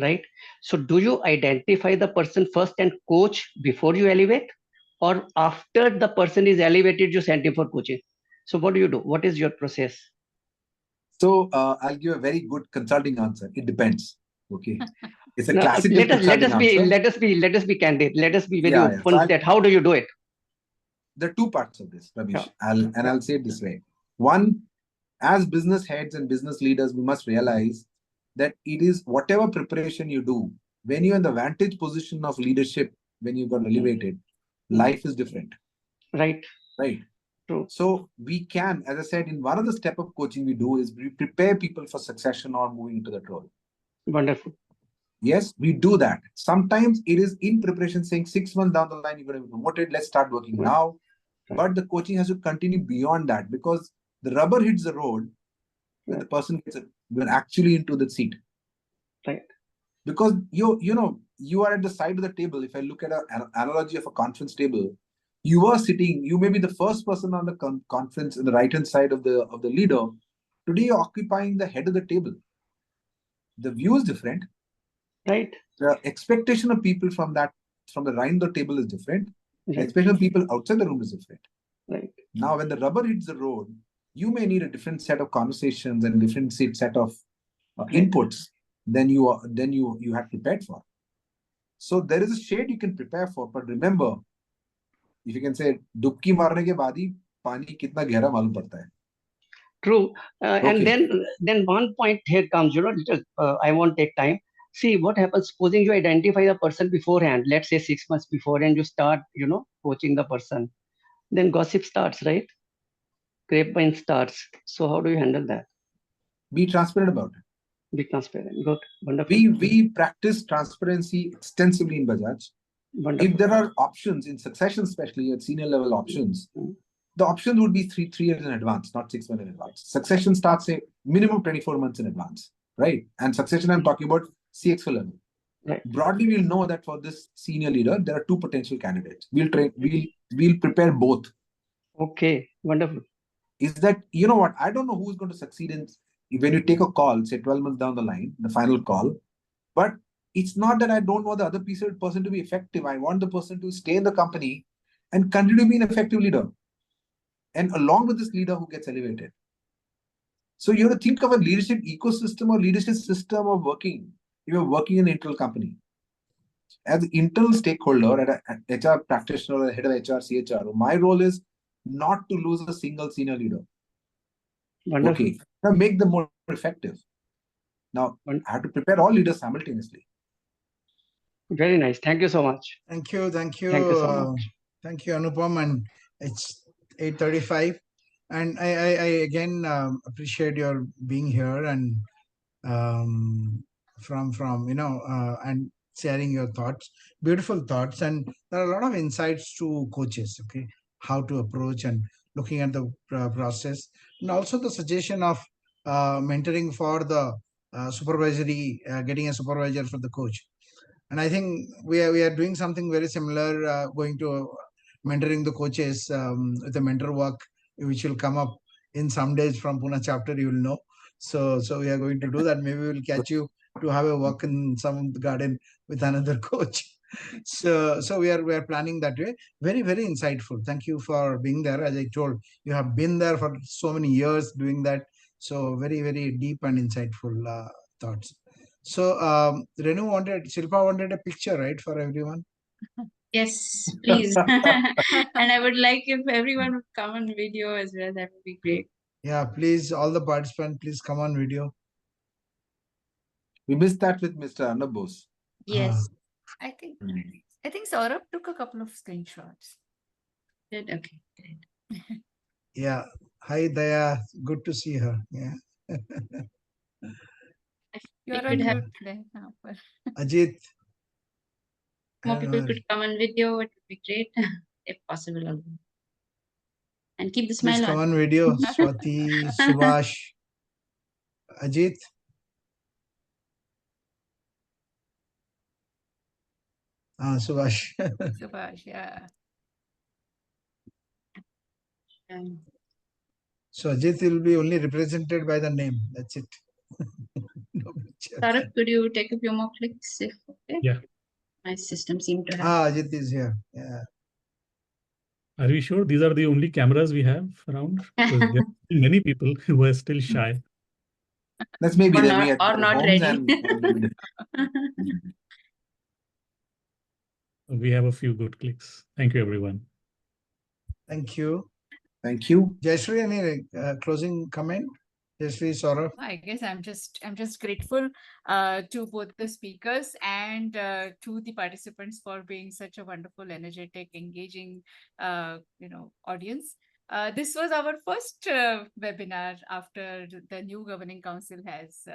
right? So do you identify the person first and coach before you elevate, or after the person is elevated, you send him for coaching? So what do you do? What is your process? So I'll give a very good consulting answer. It depends. Okay. It's a Now, classical let consulting us be candid. Let us be very Yeah, yeah. open So that how do you do it? There are two parts of this, Ramesh. Yeah. I'll say it this way. One, as business heads and business leaders, we must realize that it is whatever preparation you do, when you're in the vantage position of leadership, when you got elevated, life is different. Right. Right. True. So we can, as I said, in one of the step of coaching we do is we prepare people for succession or moving into that role. Wonderful. Yes, we do that. Sometimes it is in preparation saying 6 months down the line, you're going to be promoted. Let's start working now. But the coaching has to continue beyond that because the rubber hits the road when the person gets actually into the seat. Right. Because you are at the side of the table. If I look at an analogy of a conference table, you are sitting, you may be the first person on the conference in the right-hand side of the leader. Today, you're occupying the head of the table. The view is different. Right. The expectation of people from the right of the table is different. Right. The expectation of people outside the room is different. Right. Now, when the rubber hits the road, you may need a different set of conversations and different set of inputs than you had prepared for. So there is a shade you can prepare for, but remember, if you can say, "Dubki marne ke baad hi pani kitna gehra malum padta hai." True. And then one point here comes, I won't take time. See what happens, supposing you identify the person beforehand, let's say 6 months before, and you start, coaching the person. Then gossip starts, right? Grapevine starts. So how do you handle that? Be transparent about it. Be transparent. Good. Wonderful. We practice transparency extensively in Bajaj. Wonderful. If there are options in succession, especially at senior level options, the options would be 3 years in advance, not 6 months in advance. Succession starts say minimum 24 months in advance, right? And succession, I'm talking about CXO level. Right. Broadly, we'll know that for this senior leader, there are 2 potential candidates. We'll prepare both. Okay, wonderful. Is that, what? I don't know who's going to succeed when you take a call, say 12 months down the line, the final call. But it's not that I don't want the other person to be effective. I want the person to stay in the company and continue to be an effective leader. And along with this leader who gets elevated. So you have to think of a leadership ecosystem or leadership system of working. You're working in an internal company. As an internal stakeholder, an HR practitioner, or head of HR, CHR, my role is not to lose a single senior leader. Wonderful. Okay. Now make them more effective. Now, I have to prepare all leaders simultaneously. Very nice. Thank you so much. Thank you. Thank you so much. Thank you, Anupam. And it's 8:35. And I again appreciate your being here and and sharing your thoughts, beautiful thoughts. And there are a lot of insights to coaches, okay, how to approach and looking at the process. And also the suggestion of mentoring for the supervisory, getting a supervisor for the coach. And I think we are doing something very similar, going to mentoring the coaches with a mentor work, which will come up in some days from Pune chapter, you will know. So we are going to do that. Maybe we'll catch you to have a walk in some garden with another coach. So we are planning that way. Very, very insightful. Thank you for being there. As I told, you have been there for so many years doing that. So very, very deep and insightful thoughts. So Renu Shilpa wanted a picture, right, for everyone? Yes, please. And I would like if everyone would come on video as well. That would be great. Yeah, please, all the participants, please come on video. We missed that with Mr. Annabose. Yes. I think Saurabh took a couple of screenshots. Good. Okay, great. Yeah. Hi, Daya. Good to see her. Yeah. You're on mute there now. Ajit. More people could come on video. It would be great if possible. And keep the Please smile come on. on video. Swati, Subhash, Ajit. Subhash. Subhash, yeah. So Ajit will be only represented by the name. That's it. No picture. Saurabh, could you take a few more clicks? If okay. Yeah. My system seemed to have. Ajit is here. Yeah. Are we sure these are the only cameras we have around? Because there are many people who are still shy. That's maybe Or they not- be at or their not homes ready. and We have a few good clicks. Thank you, everyone. Thank you. Thank you. Jayashree, any closing comment? Jayashree, Saurabh. I guess I'm just grateful to both the speakers and to the participants for being such a wonderful, energetic, engaging, audience. This was our first webinar after the new governing council has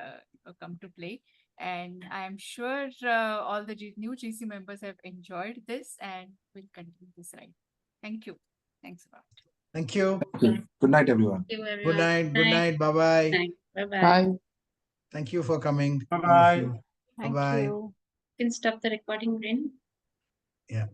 come to play. And I'm sure all the new GC members have enjoyed this and will continue this ride. Thank you. Thanks a lot. Thank you. Good night, everyone. Thank you, everyone. Good night. Good night. Bye-bye. Bye-bye. Bye. Thank you for coming. Bye-bye. Bye-bye. You can stop the recording, Rin. Yeah.